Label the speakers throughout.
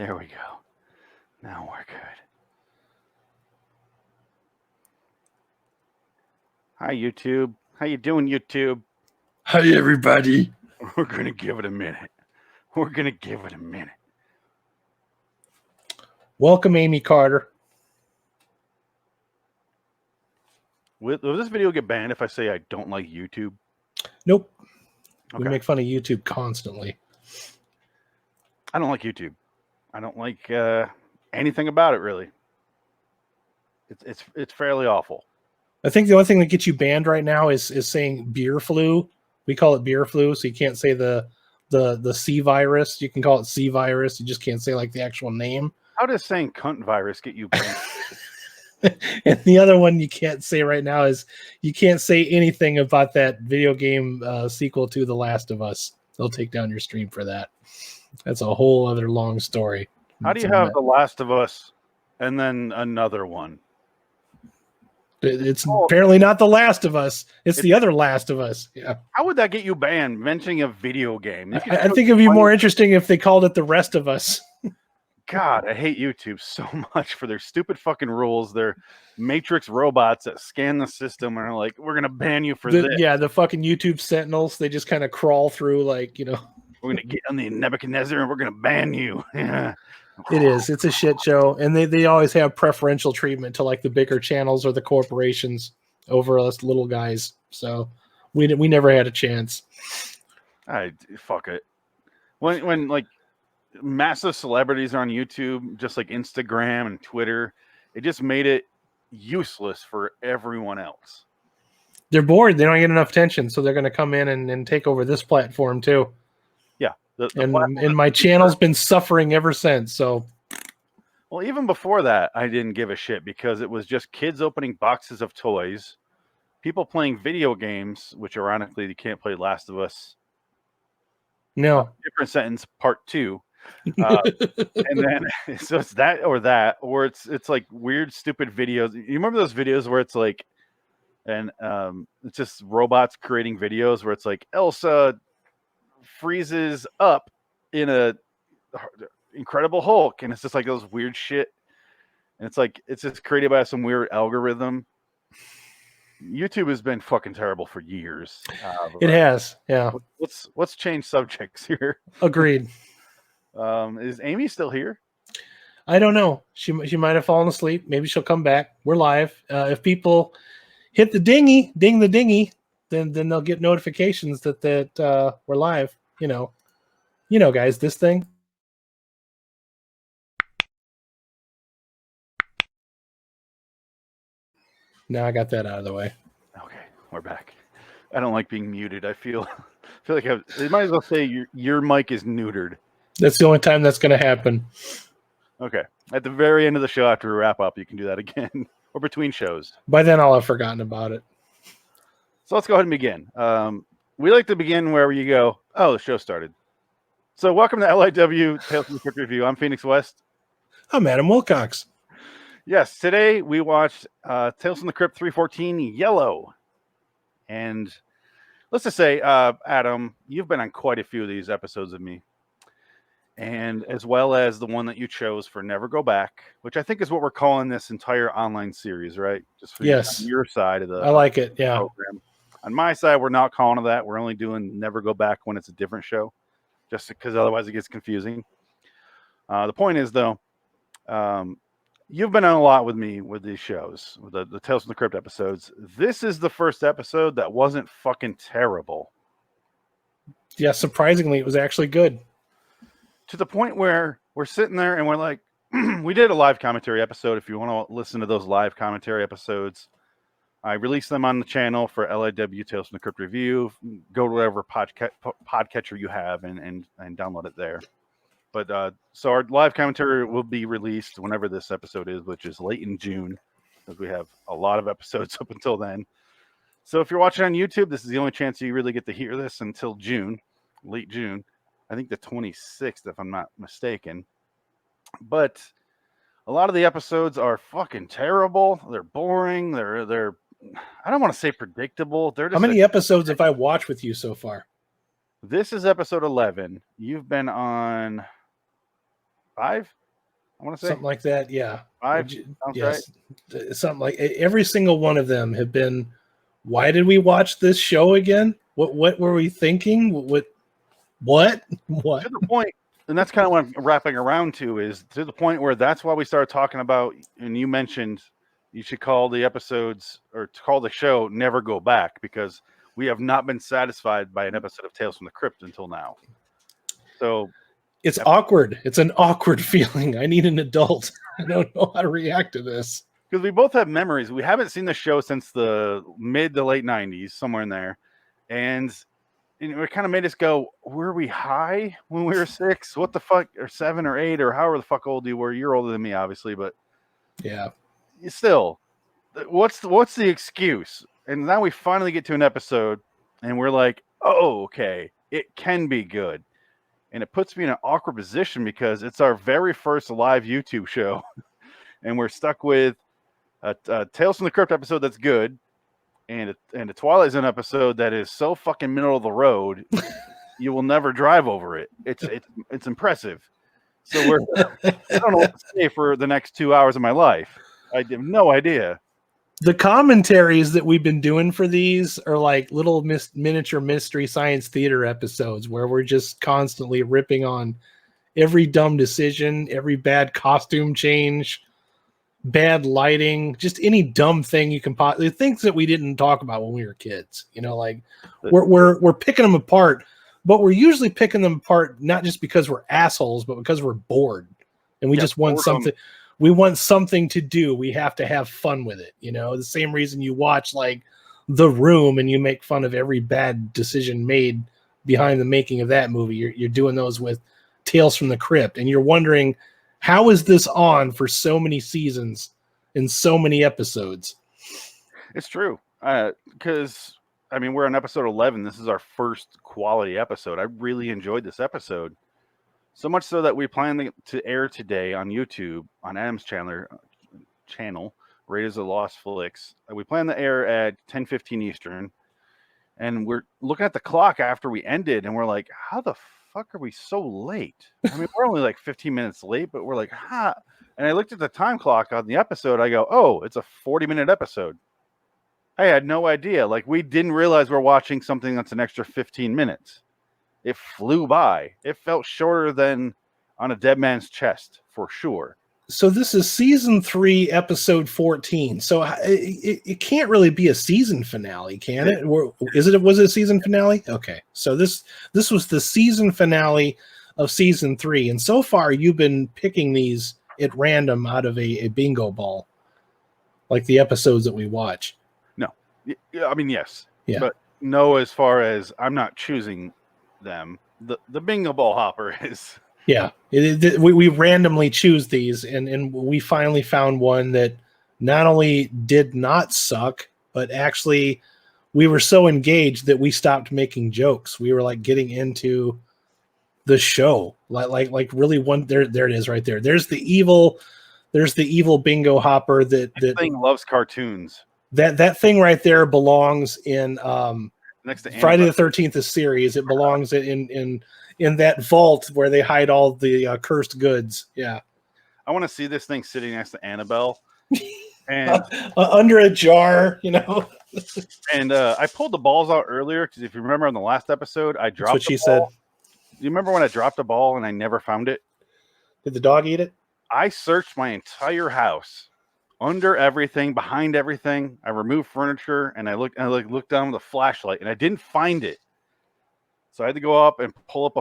Speaker 1: There we go. Now we're good. Hi, YouTube. How you doing, YouTube?
Speaker 2: Hi, everybody.
Speaker 1: We're going to give it a minute.
Speaker 3: Welcome, Amy Carter.
Speaker 1: Will this video get banned if I say I don't like YouTube?
Speaker 3: Nope.
Speaker 1: Okay.
Speaker 3: We make fun of YouTube constantly.
Speaker 1: I don't like YouTube. I don't like anything about it, really. It's fairly awful.
Speaker 3: I think the only thing that gets you banned right now is saying beer flu. We call it beer flu, so you can't say the C virus. You can call it C virus. You just can't say like the actual name.
Speaker 1: How does saying cunt virus get you banned?
Speaker 3: And the other one you can't say right now is you can't say anything about that video game sequel to The Last of Us. They'll take down your stream for that. That's a whole other long story.
Speaker 1: How do you have The Last of Us and then another one?
Speaker 3: It's apparently not The Last of Us. It's the other Last of Us. Yeah.
Speaker 1: How would that get you banned? Mentioning a video game.
Speaker 3: I think it'd be more interesting if they called it The Rest of Us.
Speaker 1: God, I hate YouTube so much for their stupid fucking rules. Their Matrix robots that scan the system and are like, we're going to ban you for this.
Speaker 3: Yeah, the fucking YouTube sentinels. They just kind of crawl through like,
Speaker 1: We're going to get on the Nebuchadnezzar and we're going to ban you.
Speaker 3: It is. It's a shit show. And they always have preferential treatment to like the bigger channels or the corporations over us little guys. So we never had a chance.
Speaker 1: Fuck it. When like massive celebrities are on YouTube, just like Instagram and Twitter, it just made it useless for everyone else.
Speaker 3: They're bored. They don't get enough attention. So they're going to come in and take over this platform too.
Speaker 1: Yeah.
Speaker 3: And my channel's been suffering ever since. So,
Speaker 1: well, even before that, I didn't give a shit because it was just kids opening boxes of toys, people playing video games, which ironically they can't play Last of Us.
Speaker 3: No.
Speaker 1: Different sentence, part 2. And then so it's that, or it's like weird, stupid videos. You remember those videos where it's like, and it's just robots creating videos where it's like Elsa freezes up in a Incredible Hulk, and it's just like those weird shit, and it's like it's just created by some weird algorithm. YouTube has been fucking terrible for years.
Speaker 3: It has, yeah.
Speaker 1: Let's change subjects here.
Speaker 3: Agreed.
Speaker 1: Is Amy still here?
Speaker 3: I don't know. She might have fallen asleep. Maybe she'll come back. We're live. If people hit the ding the dinghy, then they'll get notifications that we're live. You know, guys, this thing. Now I got that out of the way.
Speaker 1: Okay, we're back. I don't like being muted. I feel like they might as well say your mic is neutered.
Speaker 3: That's the only time that's going to happen.
Speaker 1: Okay. At the very end of the show, after we wrap up, you can do that again, or between shows.
Speaker 3: By then, I'll have forgotten about it.
Speaker 1: So let's go ahead and begin. We like to begin where you go, oh, the show started. So welcome to LIW Tales from the Crypt Review. I'm Phoenix West.
Speaker 3: I'm Adam Wilcox.
Speaker 1: Yes, today we watched Tales from the Crypt 314 Yellow. And let's just say, Adam, you've been on quite a few of these episodes of me. And as well as the one that you chose for Never Go Back, which I think is what we're calling this entire online series, right? Just for your side of the
Speaker 3: I like it, yeah.
Speaker 1: program. On my side, we're not calling it that. We're only doing Never Go Back when it's a different show, just because otherwise it gets confusing. The point is, though, you've been on a lot with me with these shows, with the Tales from the Crypt episodes. This is the first episode that wasn't fucking terrible.
Speaker 3: Yeah, surprisingly, it was actually good.
Speaker 1: To the point where we're sitting there and we're like, we did a live commentary episode. If you want to listen to those live commentary episodes, I released them on the channel for LIW Tales from the Crypt Review. Go to whatever podcatcher you have and download it there. But so our live commentary will be released whenever this episode is, which is late in June, because we have a lot of episodes up until then. So if you're watching on YouTube, this is the only chance you really get to hear this until June, late June. I think the 26th, if I'm not mistaken. But a lot of the episodes are fucking terrible. They're boring. They're I don't want to say predictable. They're just
Speaker 3: how many episodes have I watched with you so far?
Speaker 1: This is episode 11. You've been on 5. I want to say
Speaker 3: something like that. Yeah.
Speaker 1: 5. Sounds
Speaker 3: Yes. Something like every single one of them have been, why did we watch this show again? What were we thinking? What?
Speaker 1: To the point, and that's kind of what I'm wrapping around to, is to the point where that's why we started talking about, and you mentioned you should call the episodes or call the show Never Go Back, because we have not been satisfied by an episode of Tales from the Crypt until now. So
Speaker 3: It's awkward. It's an awkward feeling. I need an adult. I don't know how to react to this.
Speaker 1: because we both have memories. We haven't seen the show since the mid to late 90s, somewhere in there. And it kind of made us go, were we high when we were 6? What the fuck? Or 7 or 8 or however the fuck old you were. You're older than me, obviously, but
Speaker 3: Yeah.
Speaker 1: still, what's the excuse? And now we finally get to an episode and we're like, oh, okay, it can be good. And it puts me in an awkward position because it's our very first live YouTube show. And we're stuck with a Tales from the Crypt episode that's good, and a Twilight Zone episode that is so fucking middle of the road, you will never drive over it. It's impressive. So I don't know what to say for the next 2 hours of my life. I have no idea.
Speaker 3: The commentaries that we've been doing for these are like little miniature mystery science theater episodes where we're just constantly ripping on every dumb decision, every bad costume change, bad lighting, just any dumb thing you can possibly, things that we didn't talk about when we were kids. You know, like we're picking them apart, but we're usually picking them apart not just because we're assholes, but because we're bored and we just want something. We want something to do. We have to have fun with it. You know, the same reason you watch like The Room and you make fun of every bad decision made behind the making of that movie. You're doing those with Tales from the Crypt, and you're wondering, how is this on for so many seasons and so many episodes?
Speaker 1: It's true. Because, I mean, we're on episode 11. This is our first quality episode. I really enjoyed this episode. So much so that we plan to air today on YouTube, on Adam's channel, Raiders of the Lost Flicks. We plan to air at 10:15 Eastern. And we're looking at the clock after we ended, and we're like, how the fuck are we so late? I mean, we're only like 15 minutes late, but we're like, huh? And I looked at the time clock on the episode. I go, oh, it's a 40-minute episode. I had no idea. Like, we didn't realize we're watching something that's an extra 15 minutes. It flew by. It felt shorter than On a Dead Man's Chest, for sure.
Speaker 3: So this is season 3, episode 14. So it can't really be a season finale, can it? Or was it a season finale? Okay. So this was the season finale of season 3. And so far you've been picking these at random out of a bingo ball, like the episodes that we watch.
Speaker 1: No. I mean, yes.
Speaker 3: Yeah.
Speaker 1: But no, as far as I'm not choosing them. The bingo ball hopper is.
Speaker 3: Yeah, we randomly choose these, and we finally found one that not only did not suck, but actually we were so engaged that we stopped making jokes. We were like getting into the show, like really one. There it is, right there. There's the evil bingo hopper that
Speaker 1: thing loves cartoons.
Speaker 3: That thing right there belongs in
Speaker 1: next to
Speaker 3: Friday the 13th series. It belongs in that vault where they hide all the cursed goods. Yeah.
Speaker 1: I want to see this thing sitting next to Annabelle and
Speaker 3: under a jar, you know.
Speaker 1: And I pulled the balls out earlier because if you remember on the last episode, I dropped.
Speaker 3: That's what she said.
Speaker 1: You remember when I dropped a ball and I never found it?
Speaker 3: Did the dog eat it?
Speaker 1: I searched my entire house, under everything, behind everything. I removed furniture and I looked down with a flashlight and I didn't find it. So I had to go up and pull up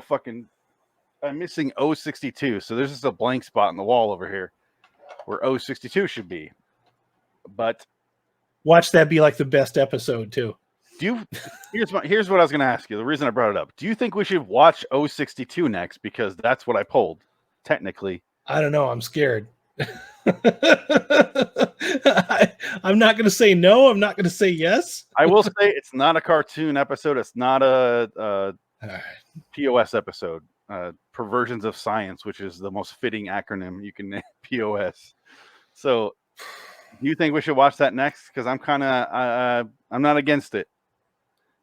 Speaker 1: I'm missing 062. So there's just a blank spot in the wall over here where 062 should be. But
Speaker 3: watch that be like the best episode too.
Speaker 1: Here's what I was going to ask you. The reason I brought it up. Do you think we should watch 062 next? Because that's what I pulled, technically.
Speaker 3: I don't know. I'm scared. I'm not going to say no. I'm not going to say yes.
Speaker 1: I will say it's not a cartoon episode. It's not a POS episode. Perversions of Science, which is the most fitting acronym you can name. POS. So, do you think we should watch that next? Because I'm kind of I'm not against it.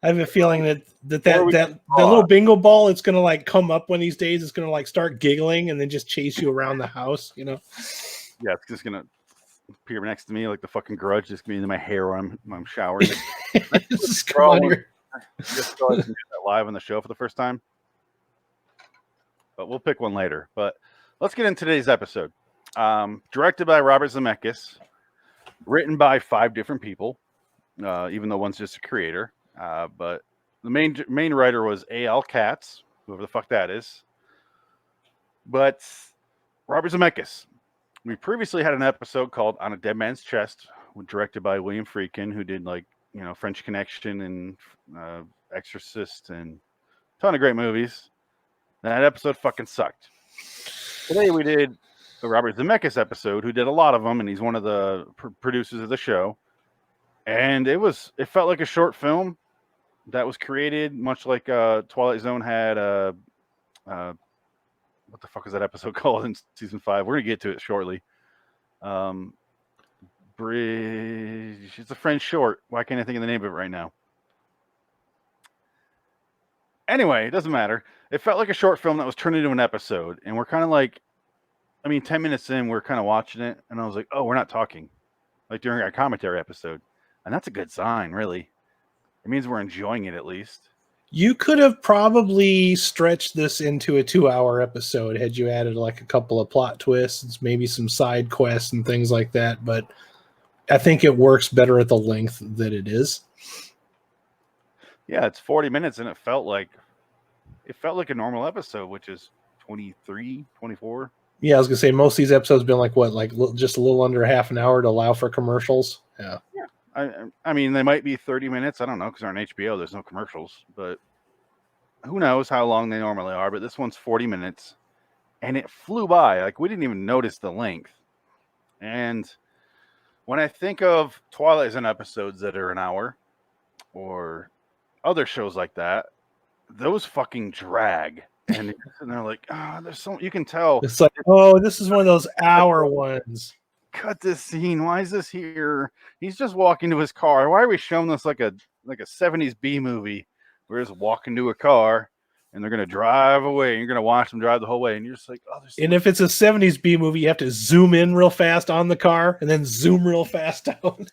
Speaker 3: I have a feeling that
Speaker 1: Or we
Speaker 3: that little bingo ball, it's gonna like come up one of these days. It's gonna like start giggling and then just chase you around the house. You know?
Speaker 1: Yeah, it's just gonna appear next to me like the fucking Grudge, just gonna be in my hair when I'm showering.
Speaker 3: Just come on here.
Speaker 1: Just so I can do that live on the show for the first time. But we'll pick one later. But let's get into today's episode. Directed by Robert Zemeckis, written by 5 different people, even though one's just a creator. But the main writer was A.L. Katz, whoever the fuck that is. But Robert Zemeckis. We previously had an episode called On a Dead Man's Chest, directed by William Friedkin, who did French Connection and Exorcist and a ton of great movies. That episode fucking sucked. Today we did the Robert Zemeckis episode, who did a lot of them, and he's one of the producers of the show. And it felt like a short film that was created much like Twilight Zone had what the fuck is that episode called in season 5? We're gonna get to it shortly. Bridge. It's a French short. Why can't I think of the name of it right now? Anyway, it doesn't matter. It felt like a short film that was turned into an episode, and we're kind of like, 10 minutes in, we're kind of watching it, and I was like, oh, we're not talking, like during our commentary episode, and that's a good sign, really. It means we're enjoying it at least.
Speaker 3: You could have probably stretched this into a 2-hour episode had you added like a couple of plot twists, maybe some side quests and things like that. But I think it works better at the length that it is.
Speaker 1: Yeah, it's 40 minutes, and it felt like a normal episode, which is 23, 24.
Speaker 3: Yeah, I was gonna say most of these episodes have been like what, like just a little under half an hour to allow for commercials. Yeah.
Speaker 1: I mean, they might be 30 minutes. I don't know, because they're on HBO. There's no commercials, but who knows how long they normally are. But this one's 40 minutes, and it flew by. Like, we didn't even notice the length. And when I think of Twilight Zone episodes that are an hour, or other shows like that, those fucking drag. And they're like, there's so you can tell.
Speaker 3: It's like, oh, this is one of those hour ones.
Speaker 1: Cut this scene. Why is this here? He's just walking to his car. Why are we showing this like a 70s B movie? We're just walking to a car and they're gonna drive away. And you're gonna watch them drive the whole way, and you're just like, oh.
Speaker 3: And if it's a 70s B movie, you have to zoom in real fast on the car and then zoom real fast out.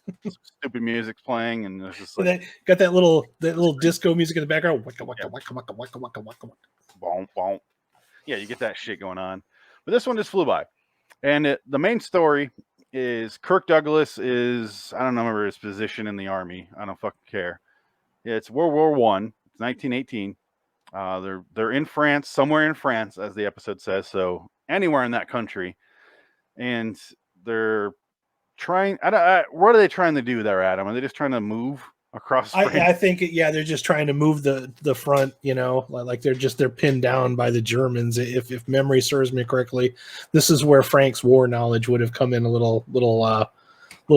Speaker 1: Stupid music's playing, and it's just like,
Speaker 3: and got that little disco music in the background. Waka, waka, waka, waka, waka, waka, waka.
Speaker 1: Bonk, bonk. Yeah, you get that shit going on. But this one just flew by. And the main story is Kirk Douglas is, I don't remember his position in the army. I don't fucking care. Yeah, it's World War I. It's 1918. They're in France, somewhere in France, as the episode says. So anywhere in that country. And they're trying, what are they trying to do there, Adam? Are they just trying to move across France?
Speaker 3: I think, they're just trying to move the front, like they're pinned down by the Germans. If memory serves me correctly, this is where Frank's war knowledge would have come in a little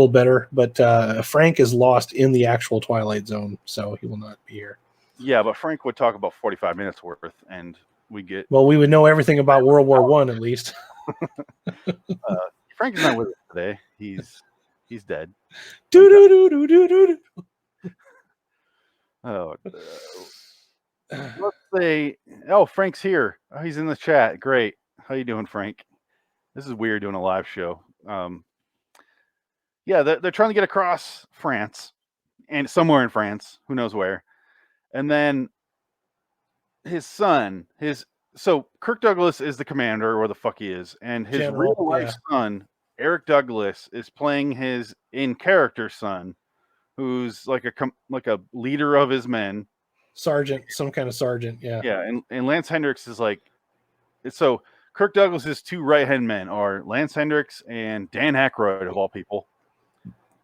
Speaker 3: better. But Frank is lost in the actual Twilight Zone, so he will not be here.
Speaker 1: Yeah, but Frank would talk about 45 minutes worth, and we
Speaker 3: would know everything about World War I at least.
Speaker 1: Frank is not with us today. He's dead. Oh, let's say, Frank's here. Oh, he's in the chat. Great. How you doing, Frank? This is weird doing a live show. Yeah, they're trying to get across France, and somewhere in France, who knows where. And then his son, so Kirk Douglas is the commander, or the fuck he is, and his real life son, Eric Douglas, is playing his in-character son, who's like a leader of his men.
Speaker 3: Sergeant, some kind of sergeant, yeah.
Speaker 1: Yeah, and Lance Hendricks is like, so Kirk Douglas's 2 right-hand men are Lance Hendricks and Dan Aykroyd, of all people.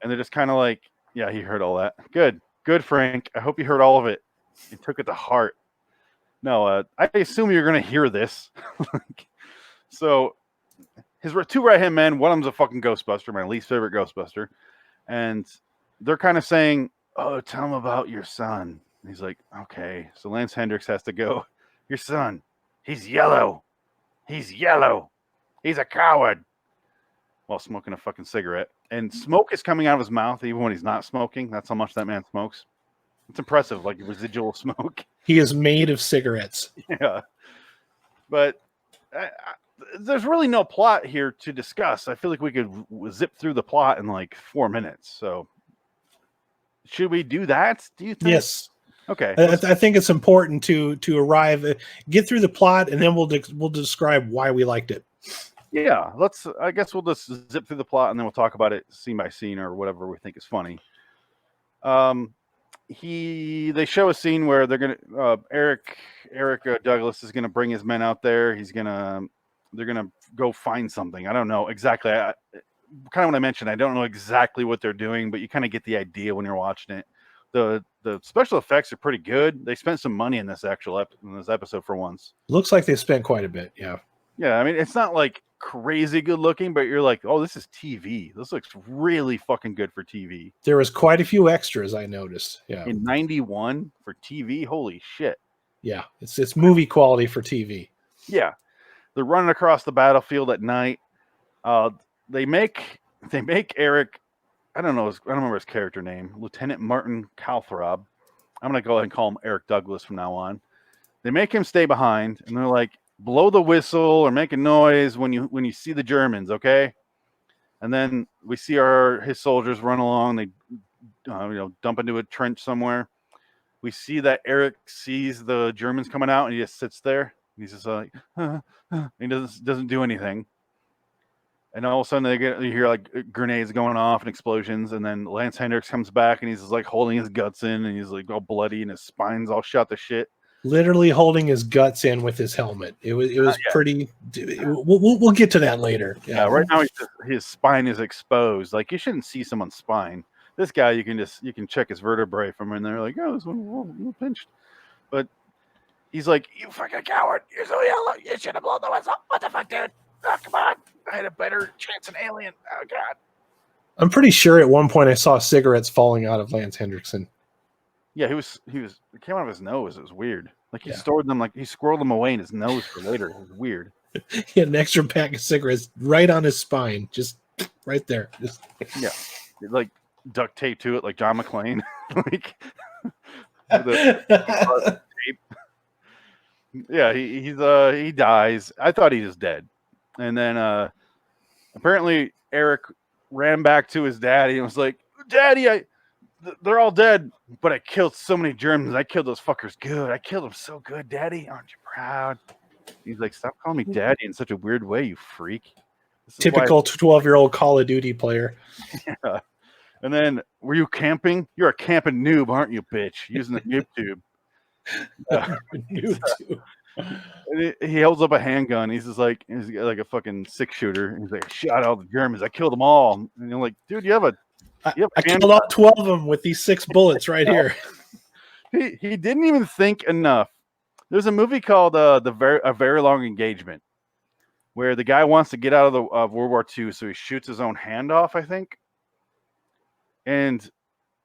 Speaker 1: And they're just kind of like, yeah, he heard all that. Good, Frank. I hope you heard all of it. You took it to heart. No, I assume you're going to hear this. So his 2 right-hand men, one of them's a fucking Ghostbuster, my least favorite Ghostbuster. And they're kind of saying, oh, tell him about your son. And he's like, okay. So Lance Hendricks has to go, your son, he's yellow. He's yellow. He's a coward. While smoking a fucking cigarette. And smoke is coming out of his mouth even when he's not smoking. That's how much that man smokes. It's impressive, like residual smoke.
Speaker 3: He is made of cigarettes.
Speaker 1: Yeah, but there's really no plot here to discuss. I feel like we could zip through the plot in like 4 minutes. So, should we do that? Do you think?
Speaker 3: Yes.
Speaker 1: Okay.
Speaker 3: I think it's important to arrive, get through the plot, and then we'll describe why we liked it.
Speaker 1: Yeah, I guess we'll just zip through the plot and then we'll talk about it scene by scene or whatever we think is funny. They show a scene where they're gonna Eric Douglas is gonna bring his men out there. They're gonna go find something. I don't know exactly. Kind of what I mentioned. I don't know exactly what they're doing, but you kind of get the idea when you're watching it. The special effects are pretty good. They spent some money in this episode for once.
Speaker 3: Looks like they spent quite a bit. Yeah.
Speaker 1: Yeah, I mean it's not like crazy good looking, but you're like, oh, this is TV. This looks really fucking good for TV.
Speaker 3: There was quite a few extras I noticed. Yeah.
Speaker 1: In 91 for TV, holy shit.
Speaker 3: Yeah, it's movie quality for TV.
Speaker 1: Yeah. They're running across the battlefield at night. They make Eric, I don't remember his character name, Lieutenant Martin Calthrob. I'm gonna go ahead and call him Eric Douglas from now on. They make him stay behind, and they're like, blow the whistle or make a noise when you see the Germans, okay? And then we see his soldiers run along. They dump into a trench somewhere. We see that Eric sees the Germans coming out, and he just sits there. He's just like, he doesn't do anything. And all of a sudden, you hear like grenades going off and explosions. And then Lance Hendricks comes back, and he's just like holding his guts in, and he's like all bloody, and his spine's all shot to shit.
Speaker 3: Literally holding his guts in with his helmet. It was pretty. We'll get to that later.
Speaker 1: Yeah, right now his spine is exposed. Like you shouldn't see someone's spine. This guy, you can check his vertebrae from in there. Like, oh, this one pinched. But he's like, you fucking coward! You're so yellow. You should have blown the whistle. What the fuck, dude? Oh, come on! I had a better chance than alien. Oh god.
Speaker 3: I'm pretty sure at one point I saw cigarettes falling out of Lance Hendrickson.
Speaker 1: Yeah, it came out of his nose. It was weird. Like he stored them, like he squirreled them away in his nose for later. It was weird.
Speaker 3: He had an extra pack of cigarettes right on his spine, just right there.
Speaker 1: Yeah, like duct tape to it, like John McClane. Like tape. Yeah, he dies. I thought he was dead, and then apparently Eric ran back to his daddy and was like, "Daddy, they're all dead, but I killed so many Germans. I killed those fuckers good. I killed them so good, Daddy. Aren't you proud?" He's like, "Stop calling me Daddy in such a weird way, you freak."
Speaker 3: Typical 12-year-old Call of Duty player.
Speaker 1: Yeah. And then, were you camping? You're a camping noob, aren't you, bitch? Using the YouTube. He holds up a handgun. He's just like, he's got like a fucking 6-shooter. He's like, I shot all the Germans. I killed them all. And you're like, dude,
Speaker 3: I killed all 12 of them with these 6 bullets right here.
Speaker 1: He didn't even think enough. There's a movie called A Very Long Engagement, where the guy wants to get out of World War II, so he shoots his own hand off, I think. And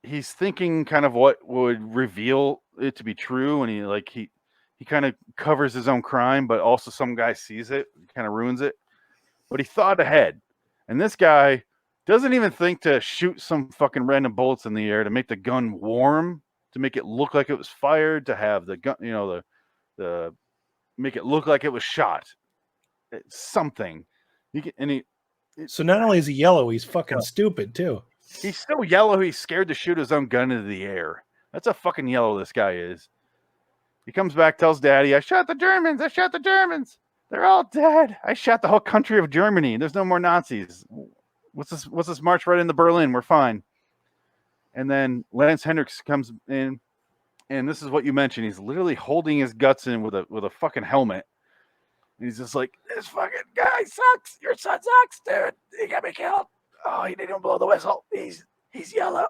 Speaker 1: he's thinking kind of what would reveal it to be true, and he kind of covers his own crime, but also some guy sees it, kind of ruins it. But he thought ahead, and this guy doesn't even think to shoot some fucking random bullets in the air to make the gun warm, to make it look like it was fired, to have the gun, the make it look like it was shot. It's something.
Speaker 3: So not only is he yellow, he's fucking stupid too.
Speaker 1: He's so yellow, he's scared to shoot his own gun into the air. That's how fucking yellow this guy is. He comes back, tells Daddy, I shot the Germans. They're all dead. I shot the whole country of Germany. There's no more Nazis. What's this march right into Berlin? We're fine. And then Lance Hendricks comes in, and this is what you mentioned. He's literally holding his guts in with a fucking helmet. And he's just like, this fucking guy sucks. Your son sucks, dude. He got me killed. Oh, he didn't even blow the whistle. He's yellow.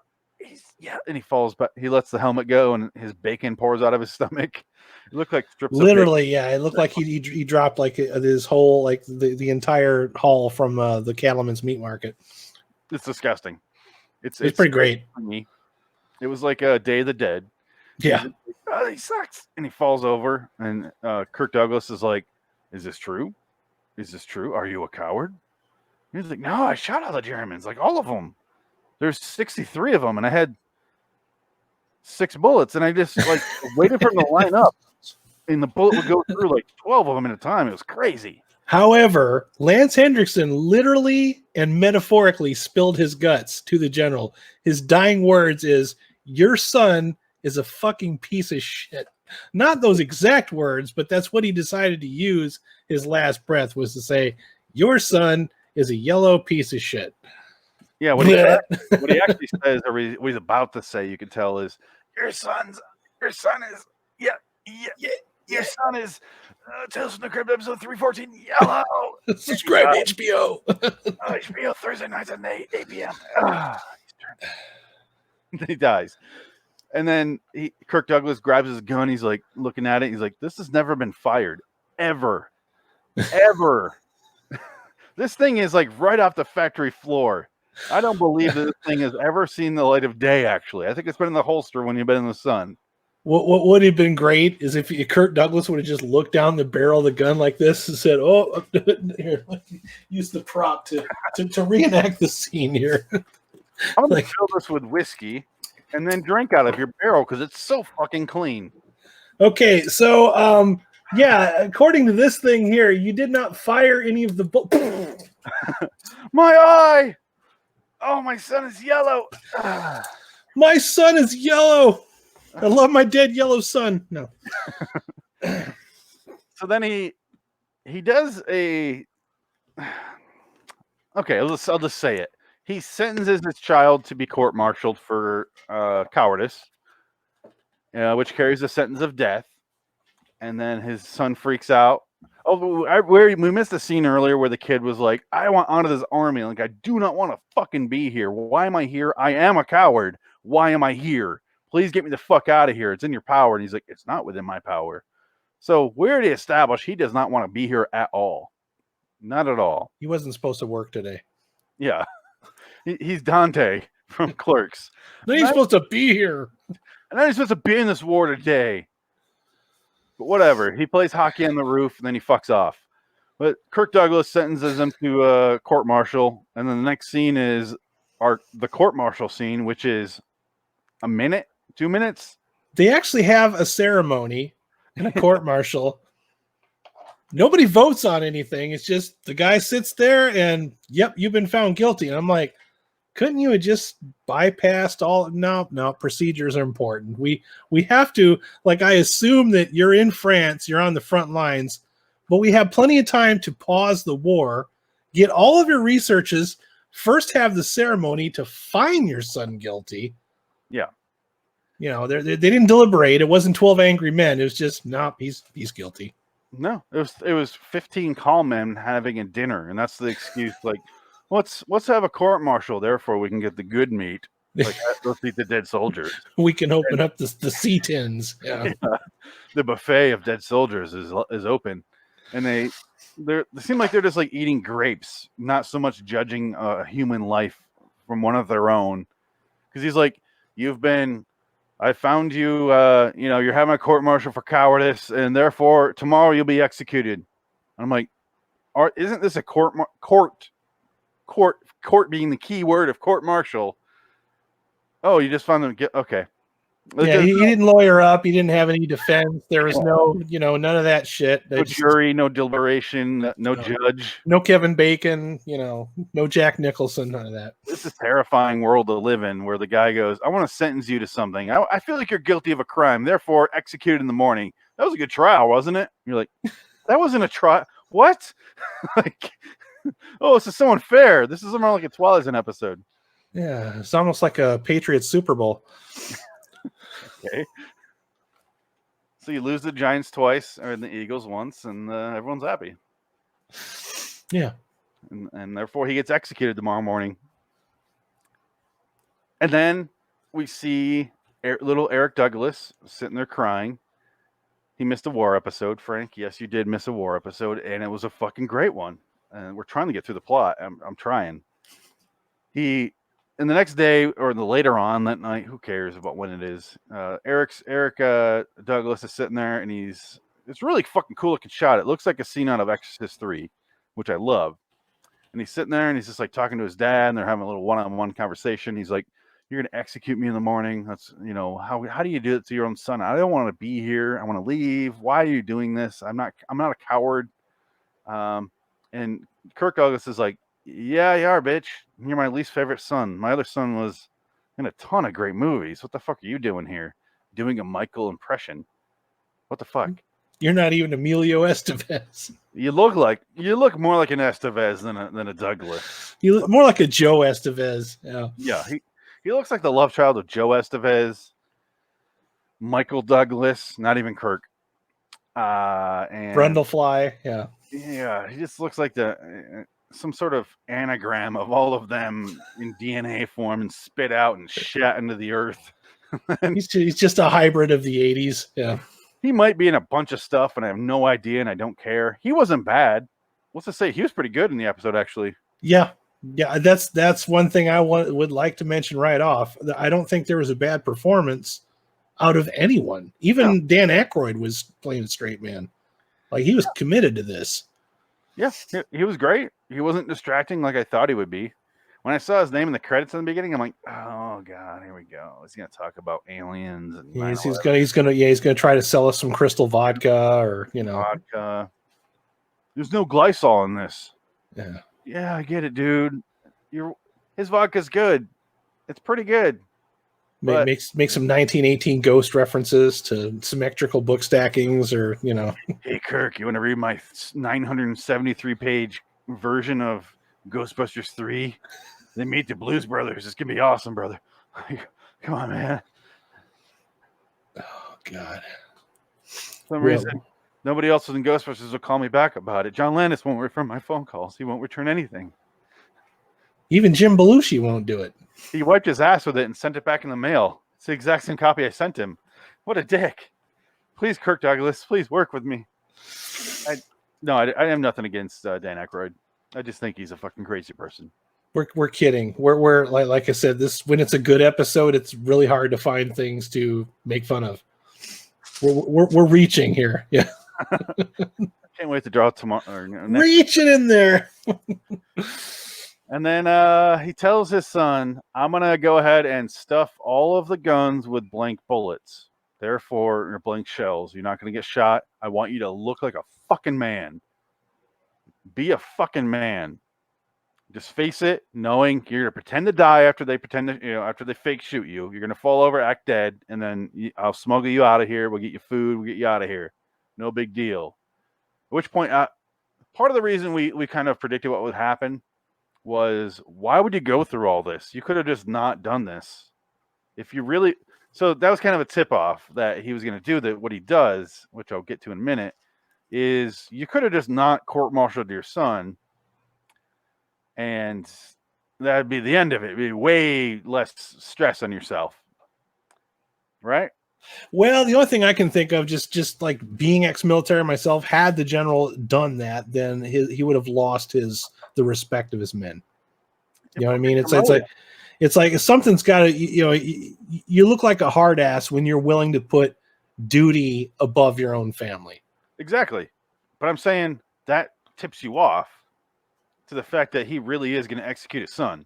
Speaker 1: And he falls back. He lets the helmet go, and his bacon pours out of his stomach. It looked like strips.
Speaker 3: Literally, yeah. It looked like he dropped like his whole, like the entire haul from the Cattleman's Meat Market.
Speaker 1: It's disgusting. It's
Speaker 3: pretty great.
Speaker 1: Funny. It was like a Day of the Dead.
Speaker 3: Yeah.
Speaker 1: Oh, he sucks. And he falls over, and Kirk Douglas is like, "Is this true? Is this true? Are you a coward?" And he's like, "No, I shot all the Germans, like all of them. There's 63 of them, and I had 6 bullets, and I just like waited for them to line up, and the bullet would go through like 12 of them at a time. It was crazy.
Speaker 3: However, Lance Hendrickson literally and metaphorically spilled his guts to the general. His dying words is, "Your son is a fucking piece of shit." Not those exact words, but that's what he decided to use his last breath, was to say, "Your son is a yellow piece of shit."
Speaker 1: Yeah, what he actually says, or what he's about to say, you can tell is, your son is, your son is Tales from the Crypt episode 314 yellow.
Speaker 3: Subscribe to HBO.
Speaker 1: HBO Thursday nights at 8 p.m. He dies. And then Kirk Douglas grabs his gun. He's like looking at it. He's like, this has never been fired. Ever. This thing is like right off the factory floor. I don't believe that this thing has ever seen the light of day, actually. I think it's been in the holster when you've been in the sun.
Speaker 3: What would have been great is if Kirk Douglas would have just looked down the barrel of the gun like this and said, "Oh, here, use the prop to reenact the scene here."
Speaker 1: I'm going to fill this with whiskey and then drink out of your barrel because it's so fucking clean.
Speaker 3: Okay, so yeah, according to this thing here, you did not fire any of the bullets.
Speaker 1: My eye! Oh, my son is yellow.
Speaker 3: My son is yellow. I love my dead yellow son. No.
Speaker 1: So then he does a. Okay, I'll just say it. He sentences his child to be court-martialed for cowardice, which carries a sentence of death. And then his son freaks out. Oh, we missed a scene earlier where the kid was like, "I want out of this army. Like, I do not want to fucking be here. Why am I here? I am a coward. Why am I here? Please get me the fuck out of here. It's in your power." And he's like, "It's not within my power." So we already established he does not want to be here at all. Not at all.
Speaker 3: He wasn't supposed to work today.
Speaker 1: Yeah. He's Dante from Clerks.
Speaker 3: Then he's supposed to be here.
Speaker 1: And then he's supposed to be in this war today. But whatever. He plays hockey on the roof, and then he fucks off. But Kirk Douglas sentences him to a court-martial, and then the next scene is the court-martial scene, which is a minute, 2 minutes.
Speaker 3: They actually have a ceremony in a court-martial. Nobody votes on anything. It's just the guy sits there and, yep, you've been found guilty. And I'm like, couldn't you have just bypassed all? No, procedures are important. We have to, like, I assume that you're in France, you're on the front lines, but we have plenty of time to pause the war, get all of your researches, first have the ceremony to find your son guilty.
Speaker 1: Yeah.
Speaker 3: You know, they didn't deliberate. It wasn't 12 angry men. It was just, he's guilty.
Speaker 1: No, it was 15 calm men having a dinner, and that's the excuse. Like, let's have a court-martial, therefore we can get the good meat. Like, let's eat the dead soldiers.
Speaker 3: We can open up the sea tins. Yeah.
Speaker 1: The buffet of dead soldiers is open, and they seem like they're just like eating grapes, not so much judging a human life from one of their own. Because he's like, I found you, you're having a court-martial for cowardice, and therefore tomorrow you'll be executed. And I'm like, isn't this a court being the key word of court-martial? Oh, you just found them. Okay.
Speaker 3: Yeah, he didn't lawyer up. He didn't have any defense. There was no, none of that shit.
Speaker 1: No jury, no deliberation, no judge.
Speaker 3: No Kevin Bacon, no Jack Nicholson, none of that.
Speaker 1: This is a terrifying world to live in where the guy goes, I want to sentence you to something. I feel like you're guilty of a crime, therefore executed in the morning. That was a good trial, wasn't it? You're like, that wasn't a trial. What? Like, oh, this is so unfair. This is more like a Twilight Zone episode.
Speaker 3: Yeah, it's almost like a Patriots Super Bowl.
Speaker 1: Okay. So you lose the Giants twice, or the Eagles once, and everyone's happy.
Speaker 3: Yeah.
Speaker 1: And therefore he gets executed tomorrow morning. And then we see little Eric Douglas sitting there crying. He missed a war episode, Frank. Yes, you did miss a war episode, and it was a fucking great one. And we're trying to get through the plot. I'm trying. And the next day, or later on that night, who cares about when it is? Eric Douglas is sitting there, and it's really fucking cool looking shot. It looks like a scene out of Exorcist 3, which I love. And he's sitting there, and he's just like talking to his dad, and they're having a little one-on-one conversation. He's like, You're gonna execute me in the morning. That's how do you do it to your own son? I don't want to be here. I want to leave. Why are you doing this? I'm not a coward. And Kirk Douglas is like, yeah, you are, bitch. You're my least favorite son. My other son was in a ton of great movies. What the fuck are you doing here? Doing a Michael impression. What the fuck?
Speaker 3: You're not even Emilio Estevez.
Speaker 1: You look more like an Estevez than a Douglas.
Speaker 3: You look more like a Joe Estevez. Yeah.
Speaker 1: Yeah, he looks like the love child of Joe Estevez, Michael Douglas, not even Kirk. And
Speaker 3: Brundlefly. Yeah.
Speaker 1: Yeah, he just looks like some sort of anagram of all of them in DNA form and spit out and shat into the earth.
Speaker 3: He's just a hybrid of the 80s. Yeah.
Speaker 1: He might be in a bunch of stuff and I have no idea and I don't care. He wasn't bad. Let's just say he was pretty good in the episode, actually.
Speaker 3: Yeah. Yeah. That's one thing I would like to mention right off. I don't think there was a bad performance out of anyone. Even Dan Aykroyd was playing a straight man. Like, he was committed to this.
Speaker 1: Yeah, he was great. He wasn't distracting like I thought he would be. When I saw his name in the credits in the beginning, I'm like, oh god, here we go. He's gonna talk about aliens and
Speaker 3: he's gonna try to sell us some crystal vodka or
Speaker 1: vodka. There's no glycol in this.
Speaker 3: Yeah.
Speaker 1: Yeah, I get it, dude. His vodka's good. It's pretty good.
Speaker 3: Make some 1918 Ghost references to symmetrical book stackings, or
Speaker 1: Hey Kirk, you want to read my 973-page version of Ghostbusters 3? They meet the Blues Brothers. It's gonna be awesome, brother. Come on, man.
Speaker 3: Oh God.
Speaker 1: For some reason, nobody else in Ghostbusters will call me back about it. John Landis won't return my phone calls. He won't return anything.
Speaker 3: Even Jim Belushi won't do it.
Speaker 1: He wiped his ass with it and sent it back in the mail. It's the exact same copy I sent him. What a dick. Please, Kirk Douglas, please work with me. I have nothing against Dan Aykroyd. I just think he's a fucking crazy person.
Speaker 3: We're kidding. We're like I said, when it's a good episode, it's really hard to find things to make fun of. We're reaching here. Yeah.
Speaker 1: Can't wait to draw tomorrow.
Speaker 3: Reaching in there.
Speaker 1: And then he tells his son, I'm going to go ahead and stuff all of the guns with blank bullets. Therefore, or blank shells. You're not going to get shot. I want you to look like a fucking man. Be a fucking man. Just face it, knowing you're going to pretend to die after they after they fake shoot you. You're going to fall over, act dead, and then I'll smuggle you out of here. We'll get you food. We'll get you out of here. No big deal. At which point, part of the reason we kind of predicted what would happen was, why would you go through all this? You could have just not done this. If you really, so that was kind of a tip off that he was going to do what he does, which I'll get to in a minute, is you could have just not court-martialed your son, and that'd be the end of it. It'd be way less stress on yourself. Right?
Speaker 3: Well, the only thing I can think of, just like being ex-military myself, had the general done that, then he would have lost the respect of his men. You know what I mean? It's like something's got to, you look like a hard ass when you're willing to put duty above your own family.
Speaker 1: Exactly. But I'm saying that tips you off to the fact that he really is going to execute his son.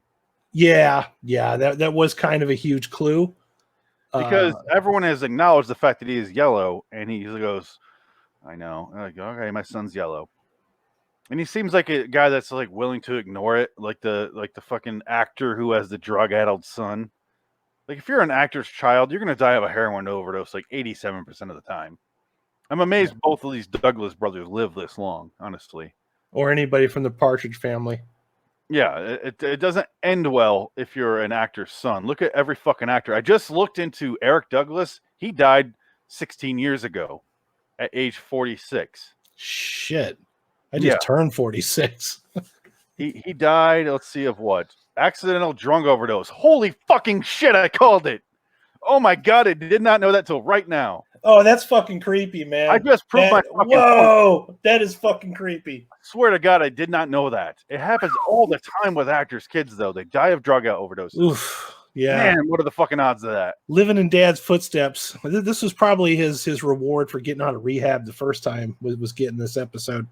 Speaker 1: Yeah,
Speaker 3: that was kind of a huge clue.
Speaker 1: Because everyone has acknowledged the fact that he is yellow, and he goes, I know. Like, okay, my son's yellow. And he seems like a guy that's like willing to ignore it, like the fucking actor who has the drug-addled son. Like, if you're an actor's child, you're going to die of a heroin overdose like 87% of the time. I'm amazed both of these Douglas brothers live this long, honestly.
Speaker 3: Or anybody from the Partridge Family.
Speaker 1: Yeah, it doesn't end well if you're an actor's son. Look at every fucking actor. I just looked into Eric Douglas. He died 16 years ago at age 46.
Speaker 3: Shit. I just turned 46.
Speaker 1: He died, let's see, of what? Accidental drug overdose. Holy fucking shit, I called it. Oh my God, I did not know that till right now.
Speaker 3: Oh, that's fucking creepy, man.
Speaker 1: I just proved my fucking
Speaker 3: point. That is fucking creepy.
Speaker 1: I swear to God, I did not know that. It happens all the time with actors' kids, though. They die of drug overdoses.
Speaker 3: Oof. Yeah.
Speaker 1: Man, what are the fucking odds of that?
Speaker 3: Living in Dad's footsteps. This was probably his reward for getting out of rehab the first time, was getting this episode.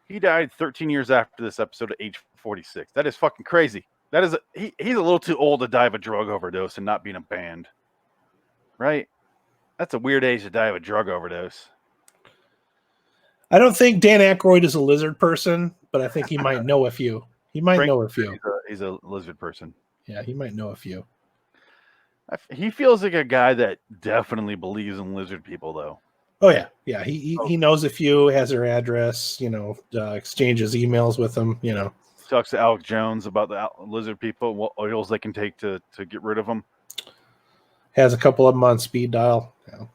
Speaker 1: He died 13 years after this episode at age 46. That is fucking crazy. That is he's a little too old to die of a drug overdose and not be in a band, right? That's a weird age to die of a drug overdose.
Speaker 3: I don't think Dan Aykroyd is a lizard person, but I think he might know a few. He might know a few.
Speaker 1: He's a lizard person.
Speaker 3: Yeah, he might know a few.
Speaker 1: He feels like a guy that definitely believes in lizard people, though.
Speaker 3: Oh yeah, yeah. He knows a few. Has their address. Exchanges emails with them.
Speaker 1: Talks to Alex Jones about the lizard people, what oils they can take to get rid of them.
Speaker 3: Has a couple of them on speed dial. Yeah.